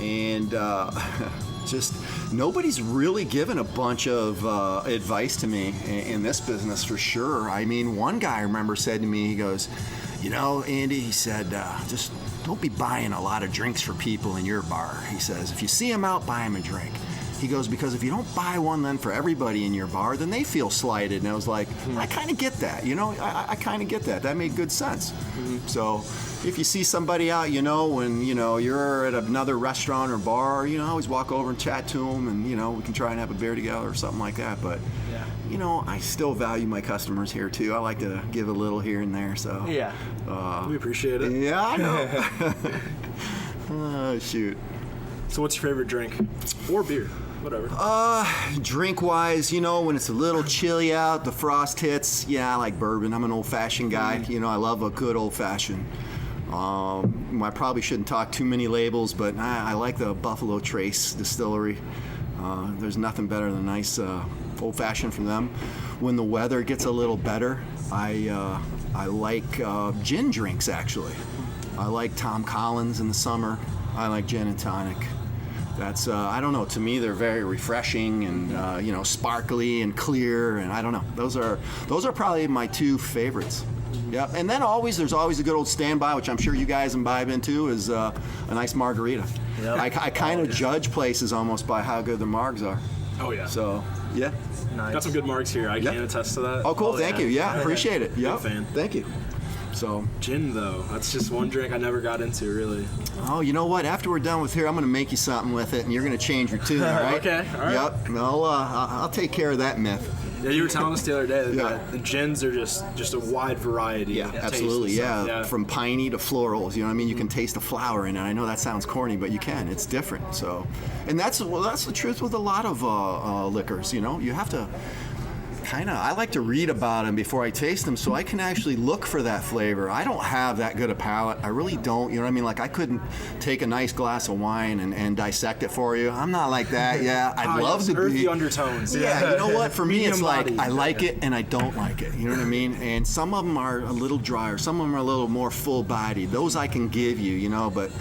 and just nobody's really given a bunch of advice to me in this business for sure. I mean, one guy I remember said to me, he goes, "You know, Andy," he said, "just don't be buying a lot of drinks for people in your bar." He says, "If you see them out, buy them a drink." He goes, "Because if you don't buy one then for everybody in your bar, then they feel slighted." And I was like, I kind of get that, you know, I kind of get that. That made good sense. So if you see somebody out, you know, when, you know, you're at another restaurant or bar, you know, always walk over and chat to them, and, you know, we can try and have a beer together or something like that. But, you know, I still value my customers here, too. I like to give a little here and there, so. Yeah. We appreciate it. Yeah, I know. Oh, shoot. So what's your favorite drink? Or beer? Whatever. Drink-wise, you know, when it's a little chilly out, the frost hits, yeah, I like bourbon. I'm an old-fashioned guy. You know, I love a good old-fashioned. I probably shouldn't talk too many labels, but I like the Buffalo Trace Distillery. There's nothing better than a nice old-fashioned from them. When the weather gets a little better, I like gin drinks, actually. I like Tom Collins in the summer. I like gin and tonic. That's, I don't know, to me they're very refreshing and, you know, sparkly and clear, and I don't know. Those are probably my two favorites. Yeah, and then there's always a good old standby, which I'm sure you guys imbibe into, is a nice margarita. Yep. I kind of judge places almost by how good the margs are. Oh, yeah. So, yeah. Nice. Got some good margs here. I can attest to that. Oh, cool. Thank you. Yeah, appreciate it. Yeah. Fan. Thank you. So gin, though, that's just one drink I never got into, really. Oh, you know what? After we're done with here, I'm going to make you something with it, and you're going to change your tune, all right? Okay, all right. Yep. I'll take care of that myth. Yeah, you were telling us the other day that the gins are just a wide variety. Yeah, absolutely. Yeah, from piney to florals. You know what I mean? You can taste the flower in it. I know that sounds corny, but you can. It's different. So, and that's the truth with a lot of liquors. You know, you have to. I like to read about them before I taste them so I can actually look for that flavor. I don't have that good a palate. I really don't. You know what I mean? Like, I couldn't take a nice glass of wine and dissect it for you. I'm not like that. Yeah, I'd love to earthy be. undertones. Yeah, you know what? For me, it's like body. I like it and I don't like it. You know what I mean? And some of them are a little drier. Some of them are a little more full-bodied. Those I can give you, you know, but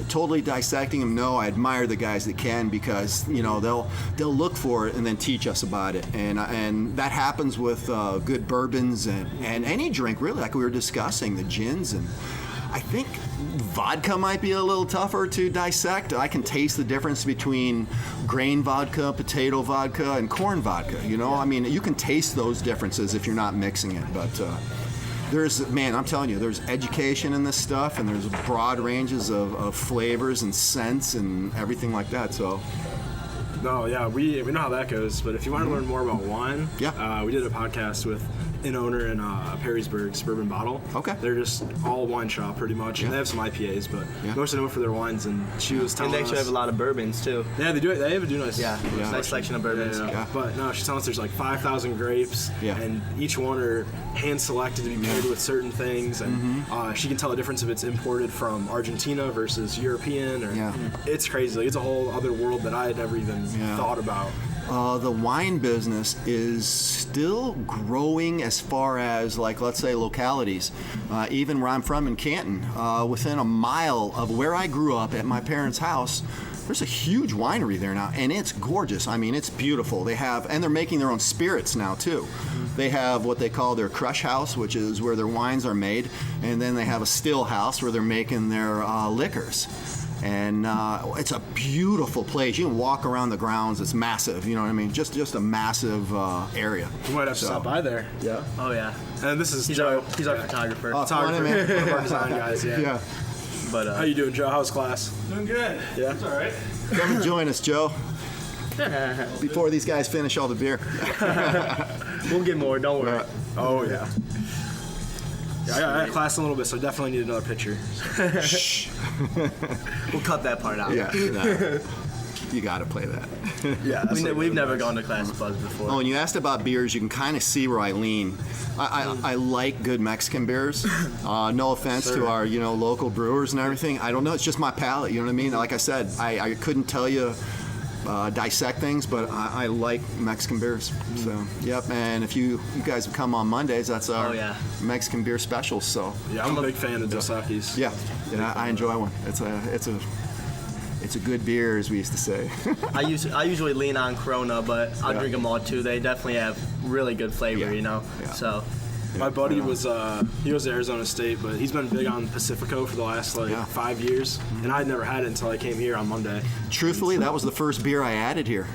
totally dissecting them, no. I admire the guys that can, because, you know, they'll look for it and then teach us about it, and that happens with good bourbons and any drink, really, like we were discussing, the gins. And I think vodka might be a little tougher to dissect. I can taste the difference between grain vodka, potato vodka, and corn vodka. You know, I mean, you can taste those differences if you're not mixing it, but I'm telling you, there's education in this stuff, and there's broad ranges of flavors and scents and everything like that. So, no, yeah, we know how that goes. But if you want to learn more about wine, we did a podcast with an owner in Perrysburg, Suburban Bottle. Okay. They're just all wine shop pretty much. And they have some IPAs, but most of them for their wines. And she was telling us. And they actually have a lot of bourbons too. Yeah, they do. They have a nice. Nice selection of bourbons. Yeah. But no, she's telling us there's like 5,000 grapes, and each one are hand selected to be paired with certain things, and she can tell the difference if it's imported from Argentina versus European. It's crazy. Like, it's a whole other world that I had never even thought about. The wine business is still growing as far as, like, let's say localities. Even where I'm from in Canton, within a mile of where I grew up at my parents' house, There's a huge winery there now, and it's gorgeous. I mean, it's beautiful. And they're making their own spirits now too. They have what they call their crush house, which is where their wines are made, and then they have a still house where they're making their liquors. And it's a beautiful place. You can walk around the grounds. It's massive. You know what I mean? Just a massive area. You might have to stop by there. Yeah. Oh yeah. And this is he's Joe. Our photographer. Photographer. One of our design guys. Yeah. Yeah. But how you doing, Joe? How's class? Doing good. Yeah. That's all right. Come and join us, Joe. Before these guys finish all the beer. We'll get more. Don't worry. Oh yeah. Yeah, I got class in a little bit, so I definitely need another picture. Shh. We'll cut that part out. Yeah. No. You got to play that. Yeah, we've never gone to Class Buzz before. Oh, and you asked about beers. You can kind of see where I lean. I like good Mexican beers. No offense to our local brewers and everything. I don't know. It's just my palate. You know what I mean? Like I said, I couldn't tell you. Dissect things, but I like Mexican beers. So, yep. And if you guys come on Mondays, that's our Mexican beer special. So, yeah, I'm a big fan of Dos Equis. Yeah, I enjoy one. It's a good beer, as we used to say. I usually lean on Corona, but I'll drink them all too. They definitely have really good flavor, Yeah. So. My buddy he goes to Arizona State, but he's been big on Pacifico for the last 5 years, and I'd never had it until I came here on Monday. Truthfully, that was the first beer I added here.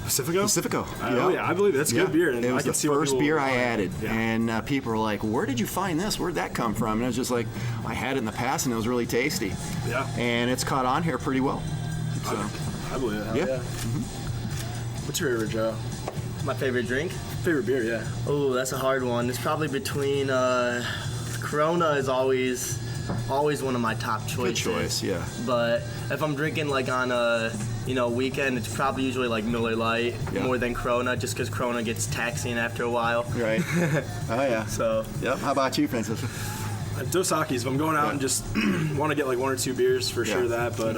Pacifico? Pacifico. Oh yeah, I believe that's good beer. And it was I can the see first beer I added, Yeah. and people were like, "Where did you find this? Where'd that come from?" And I was just like, "I had it in the past, and it was really tasty." Yeah. And it's caught on here pretty well. So. I believe it. Yeah. What's your favorite, Joe? My favorite drink? Favorite beer, yeah. Oh, that's a hard one. It's probably between Corona is always one of my top choices. Good choice, yeah. But if I'm drinking like on a weekend, it's probably usually like Miller Lite more than Corona, just because Corona gets taxing after a while. Right. Oh yeah. So. Yep. How about you, Francisco? Dos Equis, if I'm going out and just want to get like 1 or 2 beers for sure that, but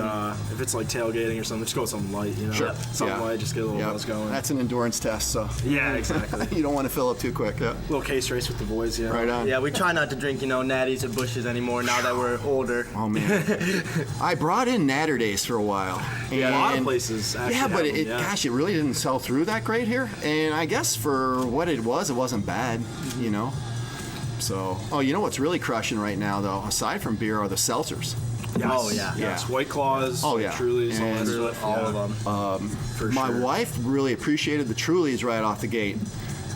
if it's like tailgating or something, just go with something light, Sure. Something light, just get a little buzz going. That's an endurance test, so. Yeah, exactly. You don't want to fill up too quick, yeah. Little case race with the boys, yeah. Right on. Yeah, we try not to drink, natties or bushes anymore now that we're older. Oh man. I brought in Natter Days for a while. Yeah, a lot of places actually. Yeah, but it really didn't sell through that great here. And I guess for what it wasn't bad, So, you know what's really crushing right now, though, aside from beer, are the seltzers. Yes. Oh, yeah. Yes. White Claws, Trulies, all of them. For my sure. wife really appreciated the Trulies right off the gate.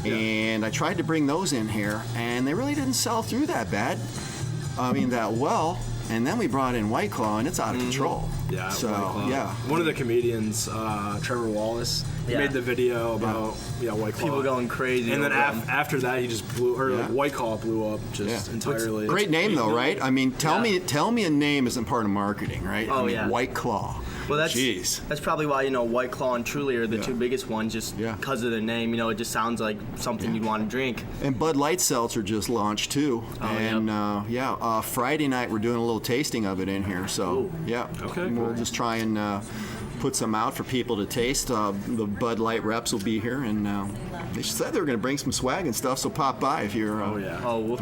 Yeah. And I tried to bring those in here, and they really didn't sell through that bad. I mean, that well. And then we brought in White Claw, and it's out of control. Yeah, so, yeah. One of the comedians, Trevor Wallace, made the video about White Claw. People going crazy. And then after that, he just blew, White Claw blew up entirely. Great name, though, right? I mean, tell me a name isn't part of marketing, right? Oh, yeah. White Claw. Well, that's probably why White Claw and Truly are the two biggest ones, just because of the name. It just sounds like something you'd want to drink. And Bud Light Seltzer just launched too. Friday night we're doing a little tasting of it in here. So we'll just try and put some out for people to taste. The Bud Light reps will be here, and they said they were going to bring some swag and stuff. So pop by if you're.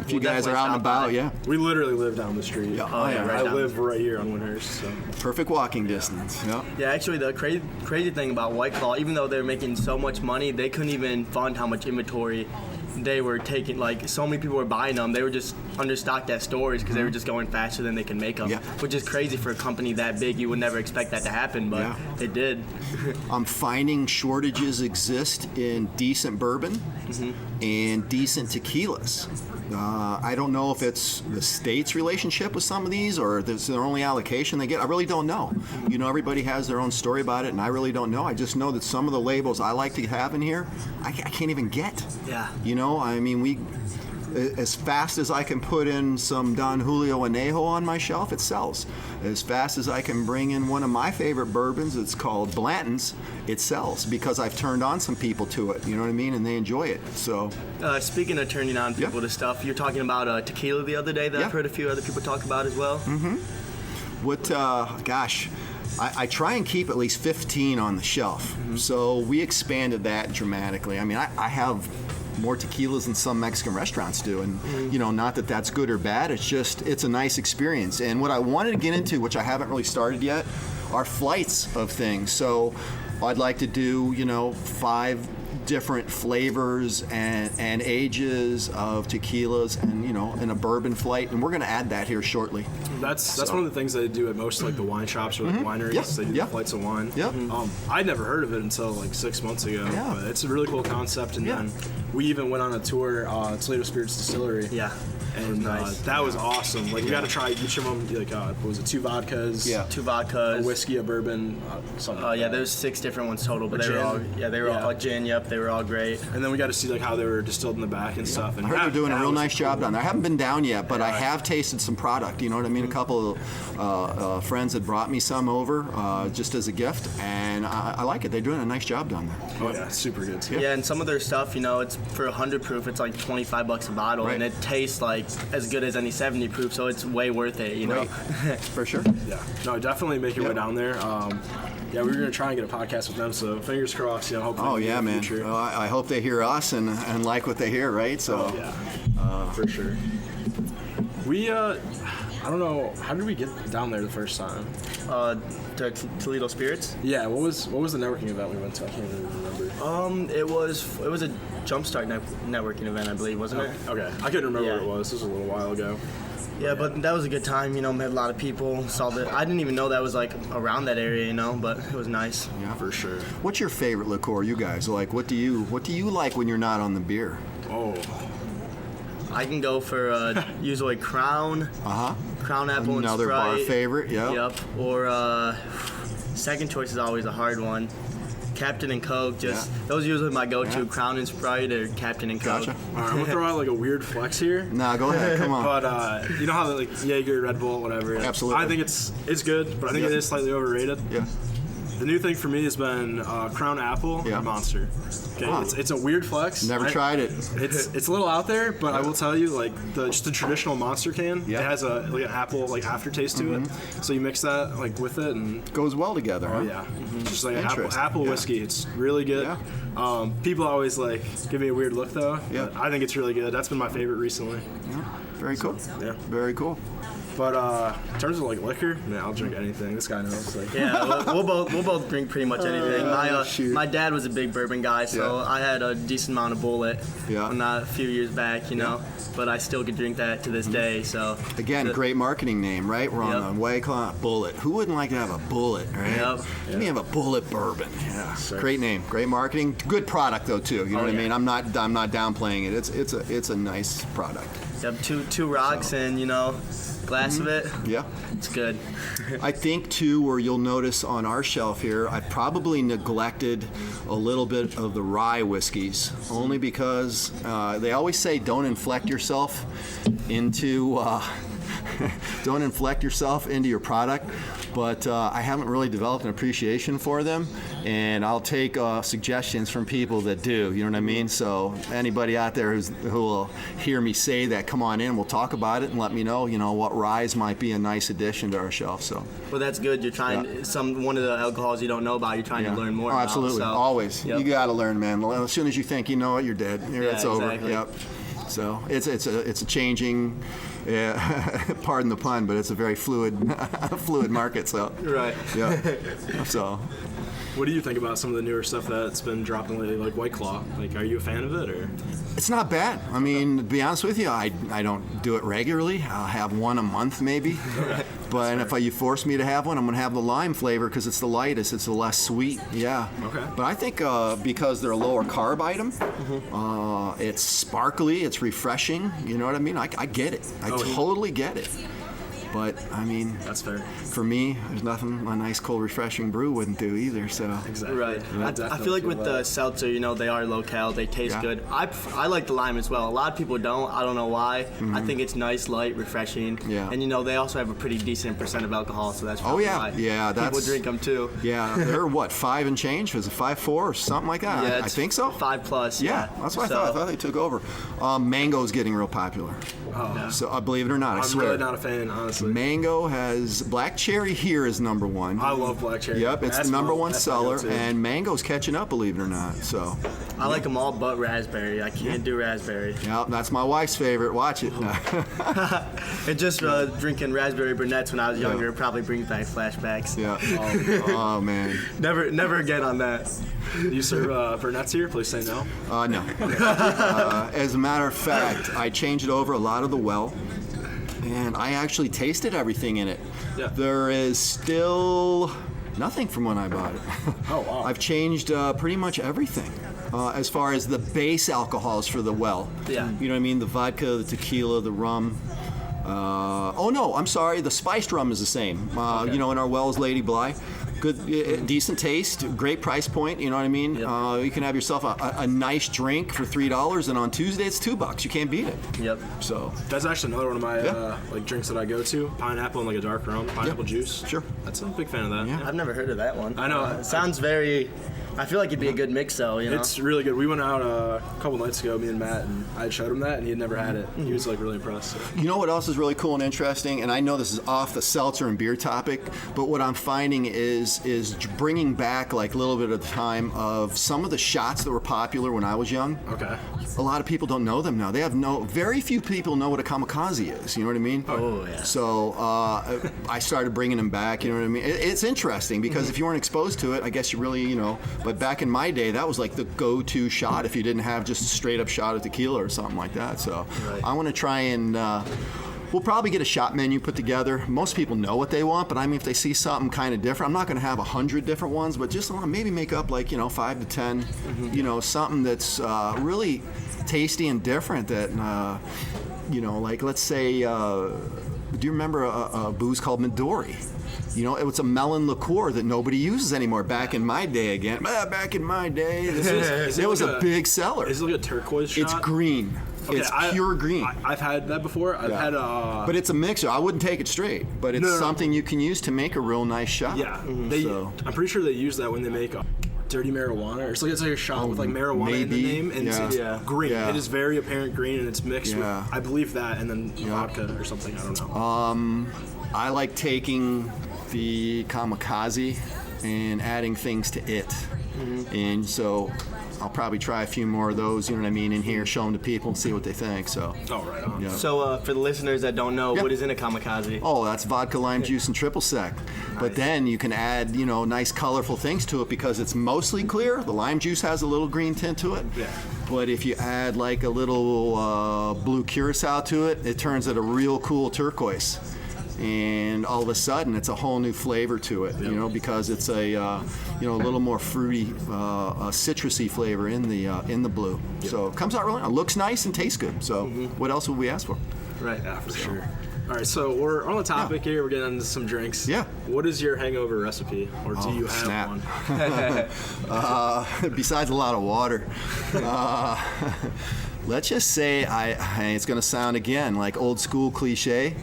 If you guys are out and about, We literally live down the street. Yeah. I live right here on Windhurst. So. Perfect walking distance. Yeah. Yeah, actually, the crazy thing about White Claw, even though they're making so much money, they couldn't even fund how much inventory they were taking. Like, so many people were buying them. They were just understocked at stores because they were just going faster than they can make them, which is crazy for a company that big. You would never expect that to happen, but it did. I'm finding shortages exist in decent bourbon and decent tequilas. I don't know if it's the state's relationship with some of these or there's their only allocation they get. I really don't know. Everybody has their own story about it, and I really don't know. I just know that some of the labels I like to have in here, I can't even get. Yeah. I mean, as fast as I can put in some Don Julio Añejo on my shelf, it sells. As fast as I can bring in one of my favorite bourbons, it's called Blanton's, it sells because I've turned on some people to it, you know what I mean, and they enjoy it. So, speaking of turning on people to stuff, you're talking about tequila the other day that I've heard a few other people talk about as well. I try and keep at least 15 on the shelf. So we expanded that dramatically. I mean, I have more tequilas than some Mexican restaurants do, and not that that's good or bad. It's a nice experience. And what I wanted to get into, which I haven't really started yet, our flights of things. So I'd like to do, 5 different flavors and ages of tequilas and in a bourbon flight, and we're going to add that here shortly. That's one of the things they do at most like the wine shops or like wineries. Yeah. They do Yeah. flights of wine. Yeah. I'd never heard of it until like 6 months ago. Yeah. But it's a really cool concept, and then we even went on a tour, Toledo Spirits Distillery. Yeah. And that was awesome. Like, you got to try each of them. Like, what was it? 2 vodkas. Yeah. 2 vodkas. A whiskey, a bourbon, something. Yeah, there's 6 different ones total, but A they were all gin. they were all gin. Yep, they were all great. And then we got to see like how they were distilled in the back and stuff. And I heard they're doing a real nice job cool. down there. I haven't been down yet, but I have tasted some product. You know what I mean? A couple of friends had brought me some over just as a gift, and I like it. They're doing a nice job down there. Oh yeah, super good too. Yeah, and some of their stuff, it's for 100 proof, it's like $25 a bottle, Right. and it tastes like as good as any 70 proof, so it's way worth it, Right. For sure. Yeah. No, definitely make your way down there. Yeah, we were gonna try and get a podcast with them, so fingers crossed. Hopefully. Oh yeah, in the man. future. Well, I hope they hear us and like what they hear, right? So. Oh yeah. For sure. We I don't know. How did we get down there the first time? To Toledo Spirits. Yeah. What was the networking event we went to? I can't even remember. It was a Jumpstart networking event, I believe, wasn't it? Okay. I couldn't remember Yeah. what it was. This was a little while ago. Yeah, but that was a good time. Met a lot of people. Saw that. I didn't even know that was like around that area. But it was nice. Yeah, For sure. What's your favorite liqueur, you guys? Like, what do you like when you're not on the beer? Oh. I can go for usually Crown. Crown Apple Another and Sprite. bar favorite. Yeah. Yep. Or second choice is always a hard one. Captain and Coke, those are usually my go-to. Yeah. Crown and Sprite or Captain and Coke. Gotcha. All right, I'm gonna throw out like a weird flex here. Nah, go ahead. Come on. But you know how like Jaeger, Red Bull, whatever. Absolutely. I think it's good, but I think it is slightly overrated. Yeah. The new thing for me has been Crown Apple Yeah. and Monster. Okay, Wow. it's a weird flex. Never tried it. It's a little out there, but I will tell you, like just the traditional Monster can, Yeah. it has an apple aftertaste to it. So you mix that with it, and Goes well together. oh huh? yeah, just like Interesting. apple Yeah. whiskey. It's really good. Yeah. People always give me a weird look though. Yeah. But I think it's really good. That's been my favorite recently. Very cool. Yeah. Very cool. But in terms of liquor, man, I'll drink anything. This guy knows. Yeah, we'll both drink pretty much anything. Shoot. My dad was a big bourbon guy, so Yeah. I had a decent amount of Bullet. Yeah. Not a few years back, but I still could drink that to this day. So Again, great marketing name, right? We're on Yep. the way Bullet. Who wouldn't like to have a Bullet, right? Yep. Let me have a Bullet bourbon. Yeah. Sure. Great name, great marketing, good product though too. You know Oh, what I yeah. mean? I'm not downplaying it. It's a nice product. Yep, two rocks and glass of it. Yeah. It's good. I think too, where you'll notice on our shelf here, I probably neglected a little bit of the rye whiskeys, only because they always say don't inflect yourself into your product. But I haven't really developed an appreciation for them, and I'll take suggestions from people that do. You know what I mean? So anybody out there who will hear me say that, come on in. We'll talk about it and let me know. What ryes might be a nice addition to our shelf. So. Well, that's good. You're trying one of the alcohols you don't know about. You're trying to learn more. Oh, about, absolutely. so. Always. Yep. You got to learn, man. As soon as you think you know it, you're dead. It's over. exactly. Yep. So it's a changing, pardon the pun, but it's a very fluid market. So Right. yeah. So. What do you think about some of the newer stuff that's been dropping lately, like White Claw? Are you a fan of it, or? It's not bad. I mean, to be honest with you, I don't do it regularly. I'll have one a month maybe. But if you force me to have one, I'm going to have the lime flavor because it's the lightest. It's the less sweet. Yeah. Okay. But I think because they're a lower carb item, it's sparkly, it's refreshing. You know what I mean? I get it. I totally get it. But, I mean, That's fair. for me, there's nothing a nice, cold, refreshing brew wouldn't do either. So Exactly. Right. Yeah, I feel like with the seltzer, they are low-cal. They taste Yeah. good. I like the lime as well. A lot of people don't. I don't know why. I think it's nice, light, refreshing. Yeah. And, they also have a pretty decent percent of alcohol, so that's probably why Yeah, people that's- drink them too. yeah, they're what, 5 and change? Was it 5.4 or something like that? Yeah, I it's think so. 5+. Yeah, that's what I thought. I thought they took over. Mango's getting real popular. Oh. So believe it or not, I I'm swear. really not a fan, honestly. honestly. Mango has black cherry here is number one. I love black cherry. Yep, it's the number one seller, and mango's catching up, believe it or not. So I like them all but raspberry. I can't do raspberry. Yep, that's my wife's favorite. Watch it. And just drinking raspberry brunettes when I was younger probably brings back flashbacks. Yeah. Oh man. Never again on that. You serve brunettes here? Please say no. No. As a matter of fact, I changed it over a lot of the well, and I actually tasted everything in it. Yeah. There is still nothing from when I bought it. Oh, wow. I've changed pretty much everything. As far as the base alcohols for the well. Yeah. You know what I mean? The vodka, the tequila, the rum. Oh no, I'm sorry. The spiced rum is the same. Okay. You know, in our wells, Lady Bly. Good, decent taste, great price point. You know what I mean? Yep. You can have yourself a nice drink for $3, and on Tuesday it's $2. You can't beat it. Yep. So that's actually another one of my like drinks that I go to. Pineapple and like a dark rum, pineapple juice. Sure. I'm a big fan of that. Yeah. I've never heard of that one. I know. It sounds very. I feel like it'd be a good mix, though. You know. It's really good. We went out a couple nights ago, me and Matt, and I showed him that, and he had never had it. He was like really impressed. So. You know what else is really cool and interesting? And I know this is off the seltzer and beer topic, but what I'm finding is bringing back like a little bit of the time of some of the shots that were popular when I was young. Okay. A lot of people don't know them now. Very few people know what a kamikaze is. You know what I mean? Oh yeah. So I started bringing them back. You know what I mean? It's interesting because if you weren't exposed to it, I guess you really, you know. But back in my day, that was like the go-to shot if you didn't have just a straight-up shot of tequila or something like that. So Right. I want to try and. We'll probably get a shot menu put together. Most people know what they want, but I mean, if they see something kind of different, I'm not going to have 100 different ones, but just maybe make up like 5 to 10. You know, something that's really tasty and different. That like let's say, do you remember a booze called Midori? You know, it was a melon liqueur that nobody uses anymore. Back in my day, back in my day, it was a big seller. Is it like a turquoise shot? It's green. Okay, it's pure green. I've had that before. I've had but it's a mixer. I wouldn't take it straight, but it's something you can use to make a real nice shot. Yeah, I'm pretty sure they use that when they make dirty marijuana. It's like a shot with like marijuana in the name, and it's green. Yeah. It is very apparent green, and it's mixed with, I believe that, and then vodka or something. I don't know. I like taking the kamikaze and adding things to it, and so I'll probably try a few more of those, you know what I mean, in here, show them to people and see what they think. So. Oh, right on. Yeah. So for the listeners that don't know, what is in a kamikaze? Oh, that's vodka, lime juice, and triple sec. Nice. But then you can add, nice colorful things to it because it's mostly clear. The lime juice has a little green tint to it. Yeah. But if you add like a little blue curacao to it, it turns it a real cool turquoise. And all of a sudden, it's a whole new flavor to it, because it's a little more fruity, citrusy flavor in the blue. Yep. So it comes out really nice. It looks nice and tastes good. So what else would we ask for? Right, yeah, for sure. All right, so we're on the topic here. We're getting into some drinks. Yeah. What is your hangover recipe, or do you have one? Besides a lot of water. Let's just say it's going to sound again like old school cliche.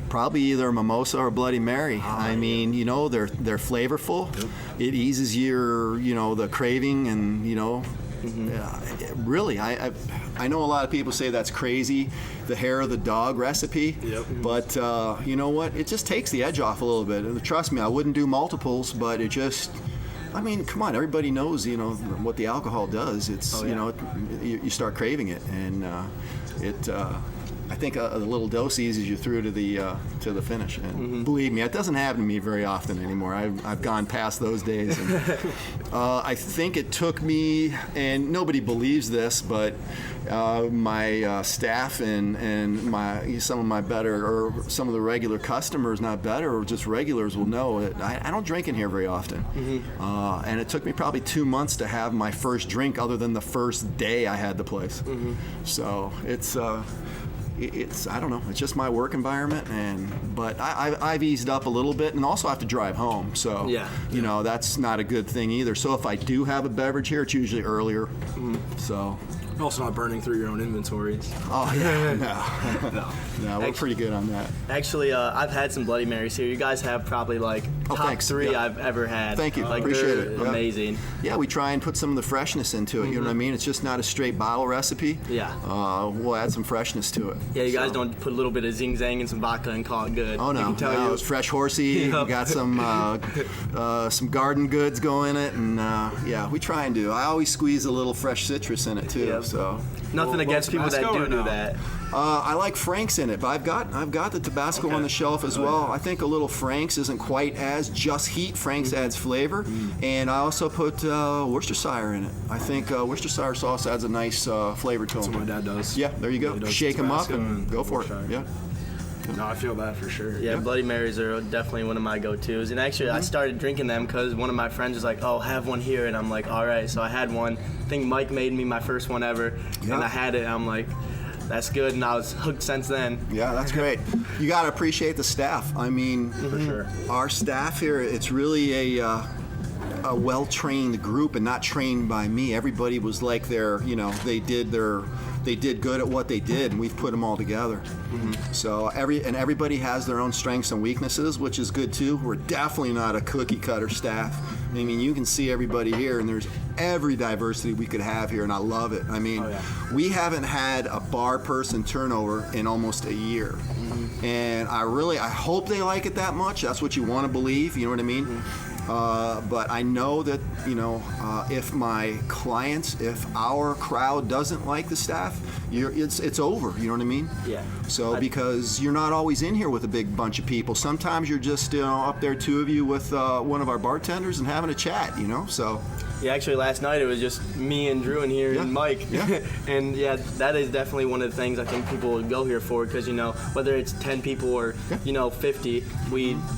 Probably either a mimosa or a Bloody Mary. I mean, they're flavorful. Yep. It eases your, the craving, and really, I know a lot of people say that's crazy, the hair of the dog recipe. Yep. But you know what? It just takes the edge off a little bit. And trust me, I wouldn't do multiples, but it just. I mean, come on, everybody knows, what the alcohol does. It's, you start craving it, and I think a little dose eases you through to the finish. And believe me, it doesn't happen to me very often anymore. I've gone past those days. And, I think it took me, and nobody believes this, but my staff and some of the regular customers, not better, or just regulars, will know it. I don't drink in here very often. And it took me probably 2 months to have my first drink, other than the first day I had the place. So it's I don't know, it's just my work environment, but I've eased up a little bit, and also I have to drive home, so that's not a good thing either. So if I do have a beverage here, it's usually earlier. So Also not burning through your own inventories. Oh, yeah. No, we're pretty good on that. Actually, I've had some Bloody Marys here. You guys have probably like top 3 I've ever had. Thank you. Like, Appreciate it. Amazing. Yeah, we try and put some of the freshness into it. You know what I mean? It's just not a straight bottle recipe. Yeah. We'll add some freshness to it. Yeah, you guys don't put a little bit of zing zang and some vodka and call it good. Oh no, it's fresh horsey. We got some garden goods go in it, and yeah, we try and do. I always squeeze a little fresh citrus in it too. Yep. So nothing against people that do that. I like Frank's in it, but I've got the Tabasco on the shelf as well. I think a little Frank's isn't quite as just heat. Frank's adds flavor, and I also put Worcestershire in it. I think Worcestershire sauce adds a nice flavor to them. That's what my dad does. Yeah, there you go. Shake them up and go for it. Yeah. No, I feel that for sure. Yeah, Bloody Marys are definitely one of my go-tos. And actually, I started drinking them because one of my friends was like, oh, have one here. And I'm like, all right. So I had one. I think Mike made me my first one ever. And I had it. And I'm like, that's good. And I was hooked since then. Yeah, that's great. You got to appreciate the staff. I mean, for sure. Our staff here, it's really a well-trained group and not trained by me. Everybody was like they did good at what they did, and we've put them all together. So everybody has their own strengths and weaknesses, which is good too. We're definitely not a cookie cutter staff. I mean, you can see everybody here, and there's every diversity we could have here, and I love it. I mean, we haven't had a bar person turnover in almost a year. And I hope they like it that much. That's what you want to believe, you know what I mean? But I know that, if my clients, if our crowd doesn't like the staff, it's over, you know what I mean? Yeah. So because you're not always in here with a big bunch of people. Sometimes you're just up there, 2 of you with one of our bartenders and having a chat, so. Yeah, actually last night it was just me and Drew in here and Mike. Yeah. And yeah, that is definitely one of the things I think people would go here for because, whether it's 10 people or, 50,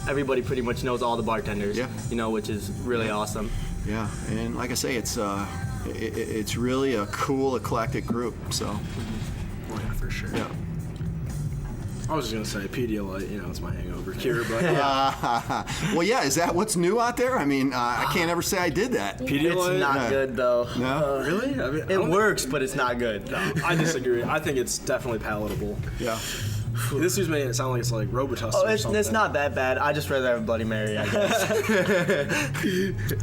everybody pretty much knows all the bartenders, which is really awesome. Yeah, and like I say, it's really a cool, eclectic group, so. Oh, yeah, for sure. Yeah. I was just going to say Pedialyte, it's my hangover cure, but well, yeah, is that what's new out there? I mean, I can't ever say I did that. Pedialyte? It's not good, though. No? Really? I mean, it works, but it's not good. No, I disagree. I think it's definitely palatable. Yeah. This is making it sound like it's like Robitussin or something. It's not that bad. I just rather have a Bloody Mary, I guess.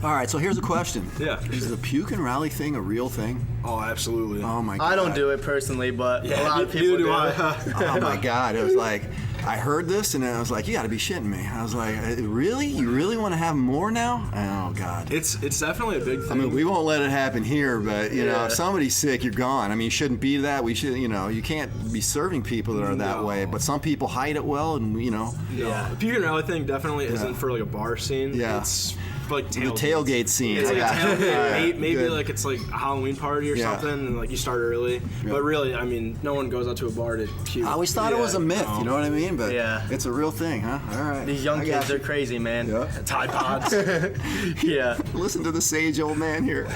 All right, so here's a question. Yeah. Is the puke and rally thing a real thing? Oh, absolutely. Oh, my God. I don't do it personally, but a lot of people do. Oh, my God. It was like, I heard this, and I was like, you got to be shitting me. I was like, really? You really want to have more now? Oh, God. It's definitely a big thing. I mean, we won't let it happen here, but, if somebody's sick, you're gone. I mean, you shouldn't be that. We should, you can't be serving people that are that way. But some people hide it well, and, Yeah. The puke and rally thing definitely isn't for, like, a bar scene. Yeah. It's for, like, the tailgate scene. It's like a tailgate. Maybe good. like it's like a Halloween party or something, and like you start early. Yeah. But really, I mean, no one goes out to a bar to puke. I always thought it was a myth, you know what I mean? But it's a real thing, huh? All right. These young kids are crazy, man. Yeah. Tide Pods. Yeah. Listen to the sage old man here.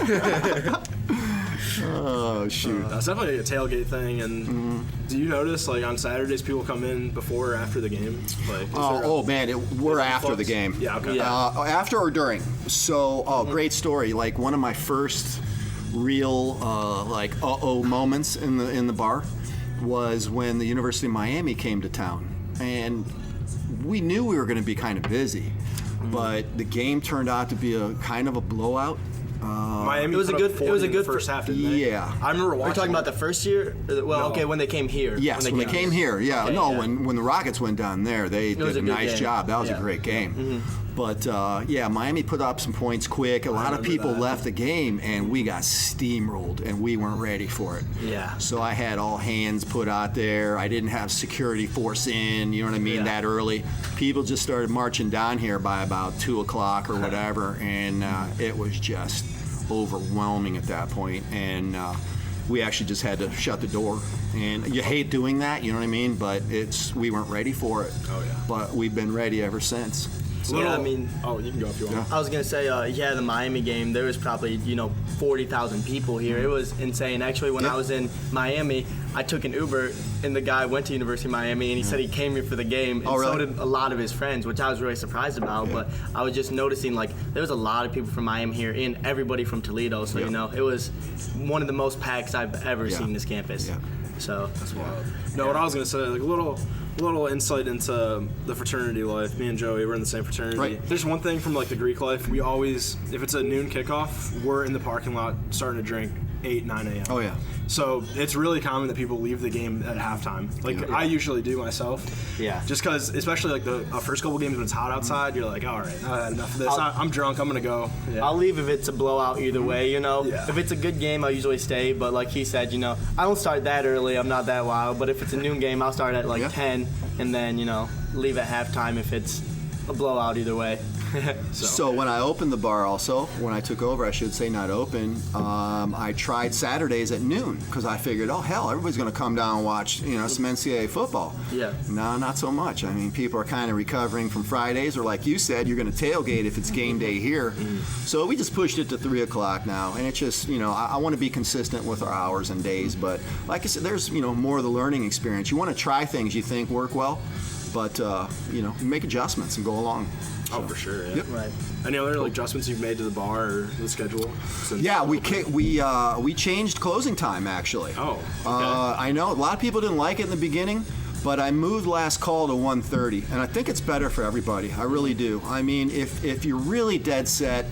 Oh, shoot. That's definitely a tailgate thing. And do you notice, like, on Saturdays, people come in before or after the game? Like, we're after the game. Yeah, okay. Yeah. After or during. So, great story. Like, one of my first real, moments in the bar was when the University of Miami came to town. And we knew we were going to be kind of busy. But the game turned out to be a kind of a blowout. Miami it was a good first half, didn't they? Yeah. I remember watching. Are you talking about the first year? Well, okay, when they came here. Yes, when they came here. Yeah, Okay, when the Rockets went down there, they did a nice job. That was a great game. But Miami put up some points quick. A lot of people left the game, and we got steamrolled, and we weren't ready for it. Yeah. So I had all hands put out there. I didn't have security force in, you know what I mean, that early. People just started marching down here by about 2 o'clock or whatever, and it was just overwhelming at that point. And we actually just had to shut the door. And you hate doing that, you know what I mean? But we weren't ready for it. Oh, yeah. But we've been ready ever since. So, yeah, I mean, you can go if you want. I was gonna say, the Miami game. There was probably 40,000 people here. It was insane. Actually, when I was in Miami, I took an Uber, and the guy went to University of Miami, and he said he came here for the game, and so did a lot of his friends, which I was really surprised about. But I was just noticing there was a lot of people from Miami here, and everybody from Toledo. So it was one of the most packs I've ever seen this campus. Yeah. So that's wild. No, what I was gonna say, a little insight into the fraternity life. Me and Joey, we're in the same fraternity. Right. There's one thing from the Greek life. We always, if it's a noon kickoff, we're in the parking lot starting to drink 8, 9 a.m. Oh yeah. So it's really common that people leave the game at halftime. I usually do myself. Yeah. Just because, especially the first couple games when it's hot outside, you're like, all right, I had enough of this. I'm drunk. I'm gonna go. Yeah. I'll leave if it's a blowout either way. If it's a good game, I'll usually stay. But like he said, I don't start that early. I'm not that wild. But if it's a noon game, I'll start at 10, and then leave at halftime if it's a blowout either way. So when I opened the bar also, when I took over, I should say not open, I tried Saturdays at noon because I figured, oh hell, everybody's going to come down and watch, some NCAA football. Yeah. No, not so much. I mean, people are kind of recovering from Fridays, or like you said, you're going to tailgate if it's game day here. So we just pushed it to 3 o'clock now, and it's just, I want to be consistent with our hours and days, but like I said, there's, more of the learning experience. You want to try things you think work well, but, make adjustments and go along. Oh, for sure. Yeah. Yep. Right. Any other adjustments you've made to the bar or the schedule? Yeah, we changed closing time actually. Oh. Okay. I know a lot of people didn't like it in the beginning, but I moved last call to 1:30, and I think it's better for everybody. I really do. I mean, if you're really dead set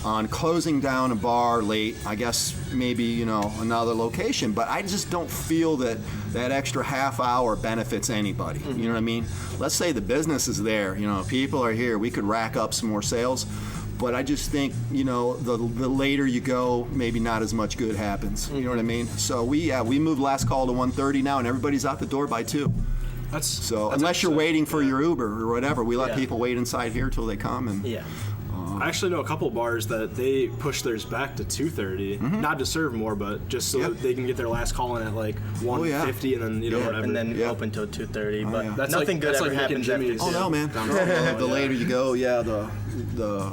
on closing down a bar late, I guess maybe another location, but I just don't feel that extra half hour benefits anybody. You know what I mean? Let's say the business is there, people are here, we could rack up some more sales, but I just think the later you go, maybe not as much good happens. You know what I mean? So we moved last call to 1:30 now, and everybody's out the door by 2. That's unless you're waiting for your Uber or whatever, we let people wait inside here till they come. And I actually know a couple bars that they push theirs back to 2:30, not to serve more, but just so that they can get their last call in at 1:50, and then whatever, and then open till 2:30. But that's nothing good ever happens after. Oh no, man! The later you go, the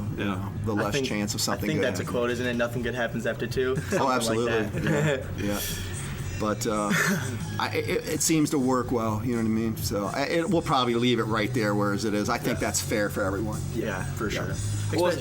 less chance of something. I think good that's a quote, isn't it? Nothing good happens after 2. Oh, absolutely. Like yeah. But it seems to work well, you know what I mean? So we'll probably leave it right there where it is. I think that's fair for everyone. Yeah, for sure. Well,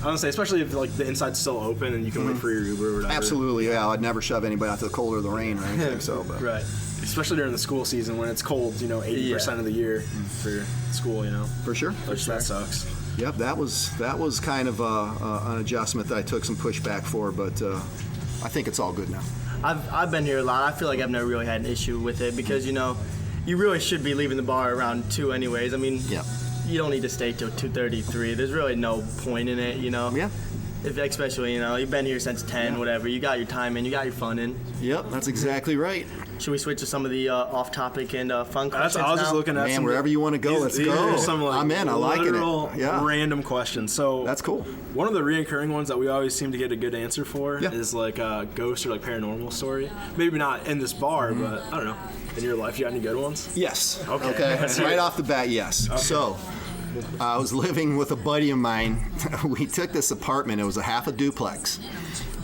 I would say, especially if the inside's still open and you can wait for your Uber or whatever. Absolutely, yeah. I'd never shove anybody out to the cold or the rain or anything. So, but. Right. Especially during the school season when it's cold, 80% of the year for school, For sure. That sucks. Yep, that was kind of an adjustment that I took some pushback for, but I think it's all good now. I've been here a lot. I feel like I've never really had an issue with it because, you really should be leaving the bar around 2 anyways. I mean, you don't need to stay till 2:33. There's really no point in it, Yeah. Especially, you've been here since 10, whatever. You got your time in, you got your fun in. Yep, that's exactly right. Should we switch to some of the off-topic and fun questions I was just looking at wherever you want to go, let's go. I'm in. I like it. Yeah. Random questions. So that's cool. One of the reoccurring ones that we always seem to get a good answer for is a ghost or paranormal story. Maybe not in this bar, but I don't know. In your life, you got any good ones? Yes. Okay. Right off the bat, yes. Okay. So. I was living with a buddy of mine. We took this apartment. It was a half a duplex.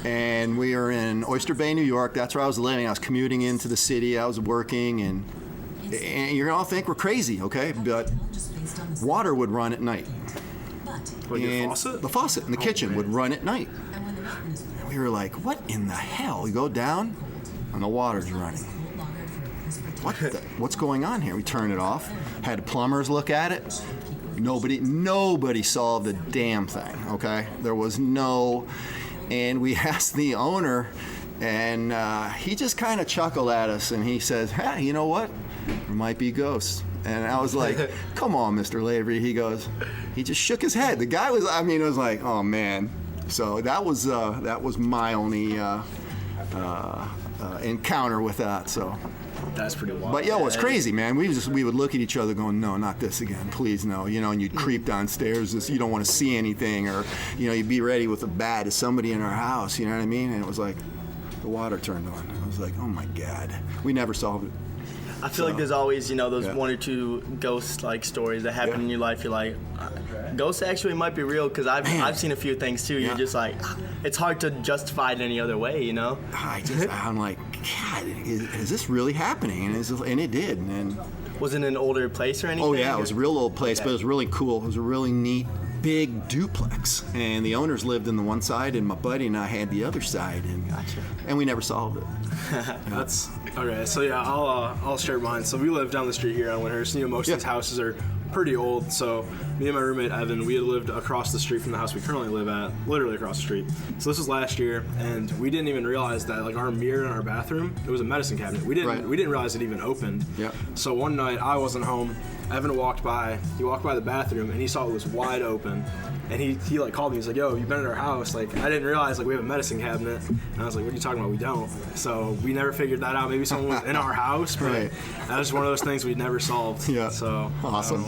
And we were in Oyster Bay, New York. That's where I was living. I was commuting into the city. I was working. And you're going to think we're crazy, okay? But water would run at night. Your faucet? The faucet in the kitchen would run at night. And we were like, what in the hell? We go down, and the water's running. What's going on here? We turned it off. Had plumbers look at it. Nobody solved a damn thing, okay? There was and we asked the owner, and he just kind of chuckled at us, and he says, hey, you know what? There might be ghosts. And I was like, come on, Mr. Lavery. He just shook his head. The guy it was like, oh, man. So that was my only encounter with that, so... That's pretty wild. But it's crazy, man. We would look at each other going, no, not this again, please, no. And you'd creep downstairs. You don't want to see anything, or you'd be ready with a bat to somebody in our house. You know what I mean? And it was like the water turned on. I was like, oh my God. We never solved it. I feel like there's always, those one or two ghost-like stories that happen in your life. You're like, ghosts actually might be real, because I've seen a few things too. You're just like, it's hard to justify it any other way, I'm like, God, is this really happening? And it did. And was it an older place or anything? Oh yeah, it was a real old place, but it was really cool. It was a really neat, big duplex, and the owners lived in the one side, and my buddy and I had the other side, and we never solved it. That's okay. So yeah, I'll share mine. So we live down the street here on Windhurst. Most of these houses are pretty old. So me and my roommate Evan, we had lived across the street from the house we currently live at, literally across the street. So this was last year, and we didn't even realize that like our mirror in our bathroom, it was a medicine cabinet. We didn't realize it even opened. Yeah. So one night I wasn't home. Evan walked by. He walked by the bathroom and he saw it was wide open. And he like called me. He's like, "Yo, you've been at our house." Like, I didn't realize like we have a medicine cabinet. And I was like, "What are you talking about? We don't." So we never figured that out. Maybe someone was in our house, but that was one of those things we never solved. Yeah. So awesome.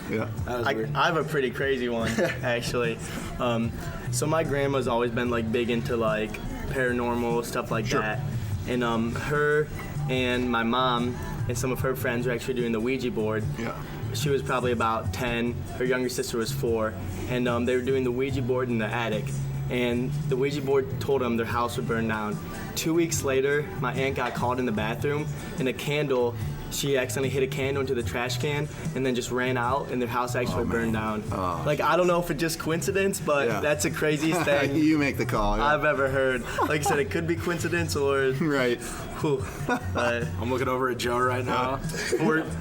Yeah. That was weird. I have a pretty crazy one actually. So my grandma's always been like big into like paranormal stuff like that, and her and my mom and some of her friends were actually doing the Ouija board. Yeah. She was probably about 10. Her younger sister was 4, and they were doing the Ouija board in the attic. And the Ouija board told them their house would burn down. 2 weeks later, my aunt got called in the bathroom, and a candle. She accidentally hit a candle into the trash can and then just ran out, and their house actually burned down. Oh. Like, I don't know if it's just coincidence, but that's the craziest thing you make the call. I've ever heard. Like I said, it could be coincidence or... Right. I'm looking over at Joe right now.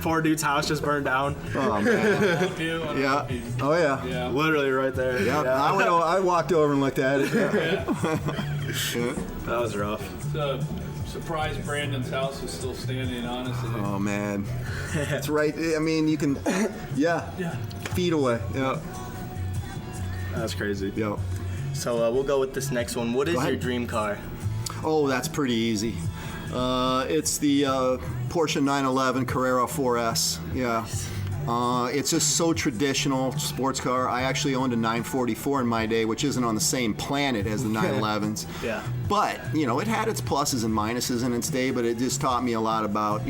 Poor dude's house just burned down. Oh, man. Yeah. Oh, yeah. Literally right there. Yeah. I walked over and looked at it. That was rough. Surprised Brandon's house is still standing, honestly. Oh, man. That's right. I mean, you can, feet away. Yeah. That's crazy. Yeah. So we'll go with this next one. What is your dream car? Oh, that's pretty easy. It's the Porsche 911 Carrera 4S. Yeah. It's just so traditional sports car. I actually owned a 944 in my day, which isn't on the same planet as the 911s. Yeah. But, it had its pluses and minuses in its day, but it just taught me a lot about,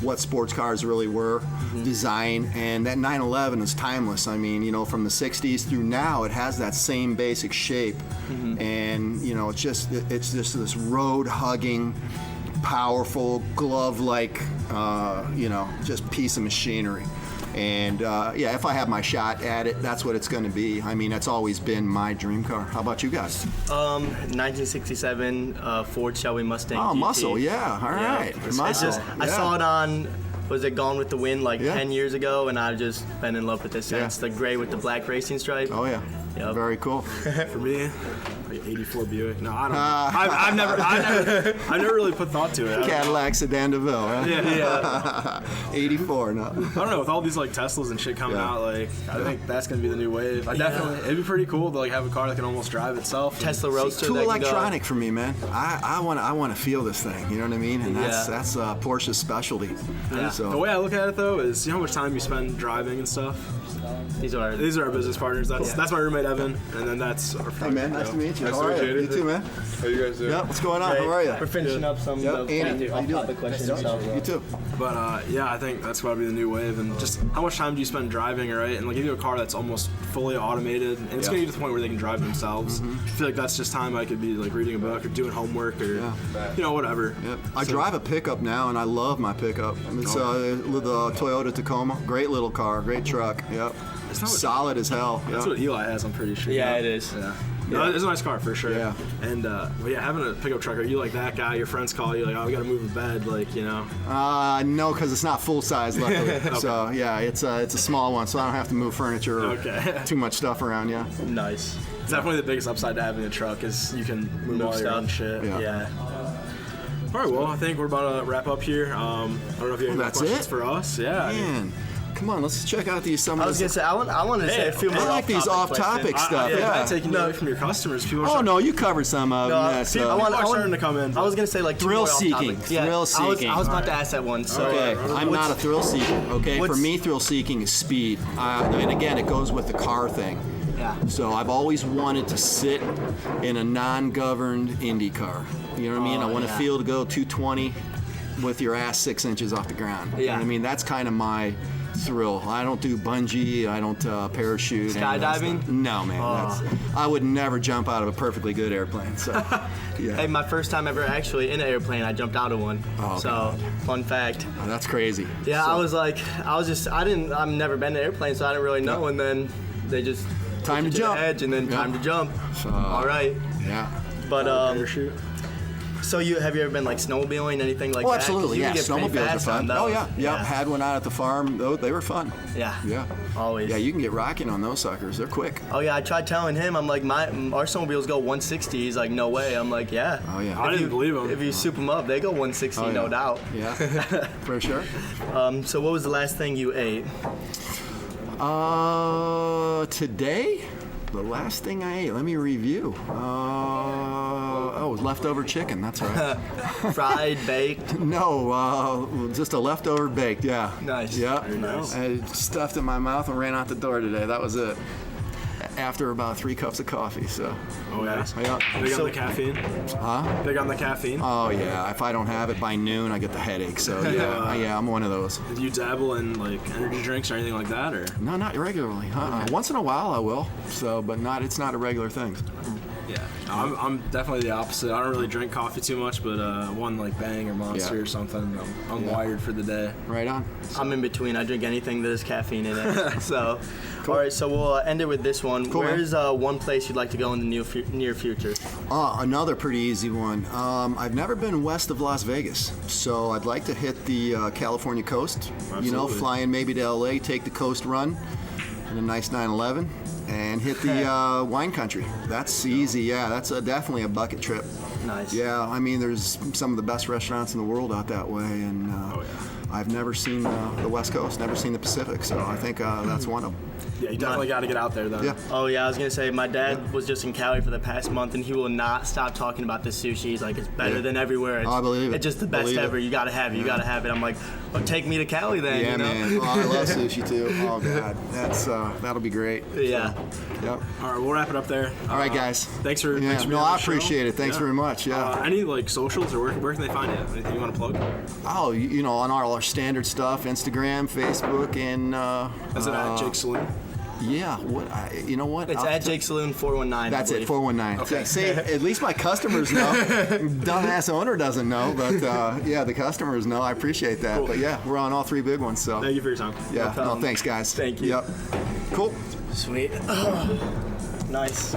what sports cars really were, design, and that 911 is timeless. I mean, from the 60s through now, it has that same basic shape. And, it's just this road-hugging, powerful, glove-like, just piece of machinery. And if I have my shot at it, that's what it's going to be. I mean, that's always been my dream car. How about you guys? 1967 Ford Shelby Mustang. Oh, GT. muscle, yeah. All right. Muscle. I saw it on, was it Gone with the Wind 10 years ago, and I've just been in love with it since. The gray with the black racing stripe. Oh, yeah. Yep. Very cool. For me, like 84 Buick. No, I don't know. I've never really put thought to it. Cadillac Sedan DeVille, huh? Yeah. 84, no. I don't know, with all these like Teslas and shit coming out, like I think that's gonna be the new wave. It'd be pretty cool to like have a car that can almost drive itself. Tesla Roadster. Too electronic for me, man. I want to feel this thing. You know what I mean? And that's Porsche's specialty. Yeah. So the way I look at it though is, how much time you spend driving and stuff. These are our business partners. That's my roommate Evan, and then that's our friend. Hey man, nice to meet you. Nice How are you? You too, man. How you guys doing? Yeah, what's going on? How are you? We're finishing up some off-topic questions. You too. But I think that's gotta be the new wave. And just how much time do you spend driving, right? And like, if you have a car that's almost fully automated, and it's gonna get to the point where they can drive themselves. I feel like that's just time I could be like reading a book or doing homework or whatever. Yep. I drive a pickup now, and I love my pickup. It's the Toyota Tacoma. Great little car, great truck. Yep. Solid as hell. That's what Eli has, I'm pretty sure. Yeah, it is. Yeah. No, it's a nice car for sure. Yeah. And having a pickup truck, are you like that guy? Your friends call you like, "Oh, we gotta move the bed," No, because it's not full size, luckily. Okay. So it's a small one, so I don't have to move furniture or too much stuff around. Yeah. Nice. It's definitely the biggest upside to having a truck is you can move all your own shit. Yeah. All right, well, I think we're about to wrap up here. I don't know if you have any questions for us. Yeah. Man. Come on, let's check out these. I was gonna say I want to say a few more. I like these off-topic stuff. Yeah, taking away from your customers. No, you covered some of them. I want starting to come in. I was gonna say like thrill seeking. Thrill seeking. I was about to ask that one. So okay, I'm not a thrill seeker. Okay, for me, thrill seeking is speed, and again, it goes with the car thing. Yeah. So I've always wanted to sit in a non-governed Indy car. You know what I mean? I want to feel to go 220. with your ass 6 inches off the ground. Yeah. You know what I mean, that's kind of my thrill. I don't do bungee. I don't parachute. Skydiving? No, man. I would never jump out of a perfectly good airplane. So, yeah. Hey, my first time ever actually in an airplane, I jumped out of one. Oh, so, God. fun fact. Oh, that's crazy. Yeah, So, I've never been in an airplane, so I didn't really know. And then they just time to took you jump. the edge, and then time to jump. So, All right. Yeah. But Parachute. so have you ever been like snowmobiling, anything like Oh, that? absolutely. 'Cause you Yeah, can get pretty snowmobiles are fast on fun. Oh, those. yeah. Yeah. Had one out at the farm. They were fun. Yeah. Yeah. Always. Yeah, you can get rocking on those suckers. They're quick. Oh yeah, I tried telling him. I'm like, our snowmobiles go 160. He's like, no way. I'm like, yeah. Oh, yeah. I didn't believe him. If you soup them up, they go 160, Oh, yeah. no doubt. Yeah, for sure. So what was the last thing you ate? Today, the last thing I ate, let me review. It was leftover chicken, that's right. Fried, baked? No, just a leftover baked, yeah. Nice. Yeah. Very nice. I stuffed it in my mouth and ran out the door today. That was it. After about 3 cups of coffee, so. Oh, yeah. Yeah. Big on the caffeine? Huh? Big on the caffeine? Oh, yeah. If I don't have it by noon, I get the headache. So, yeah, I'm one of those. Do you dabble in like energy drinks or anything like that, or? No, not regularly. Once in a while I will. So, but it's not a regular thing. Yeah, I'm definitely the opposite. I don't really drink coffee too much, but one like Bang or Monster or something, I'm wired for the day. Right on. I'm in between. I drink anything that has caffeine in it. So, cool. All right. So we'll end it with this one. Cool, Where is one place you'd like to go in the near future? Another pretty easy one. I've never been west of Las Vegas, so I'd like to hit the California coast. Absolutely. You know, fly in maybe to LA, take the coast run, and a nice 911. And hit the wine country. That's easy, yeah. That's definitely a bucket trip. Nice. Yeah, I mean, there's some of the best restaurants in the world out that way, and I've never seen the West Coast, never seen the Pacific, so I think that's one of them. Yeah, you definitely got to get out there, though. Yeah. Oh yeah, I was gonna say my dad was just in Cali for the past month, and he will not stop talking about the sushi. He's like, it's better than everywhere. It's, I believe it. It's just the best Believe it. ever. You gotta have it. You gotta have it. I'm like, well, take me to Cali then. Yeah, you know? man. Oh, I love sushi too. Oh God, that'll be great. Yeah. So, yep. All right, we'll wrap it up there. All right, guys. Thanks for Yeah. thanks for No, being on I the show. appreciate it. Thanks very much. Yeah. Any like socials or where can they find you? Anything you want to plug? Oh, you know, on all our standard stuff, Instagram, Facebook, and Is it at Jake Saloon? yeah. You know what? It's at Jake Saloon 419. That's I it, believe. 419. Okay. See, at least my customers know. Dumbass owner doesn't know, but yeah, the customers know. I appreciate that. Cool. But yeah, we're on all 3 big ones. So Thank you for your time. yeah, no, thanks guys. Thank you. Yep. Cool. Sweet. Nice.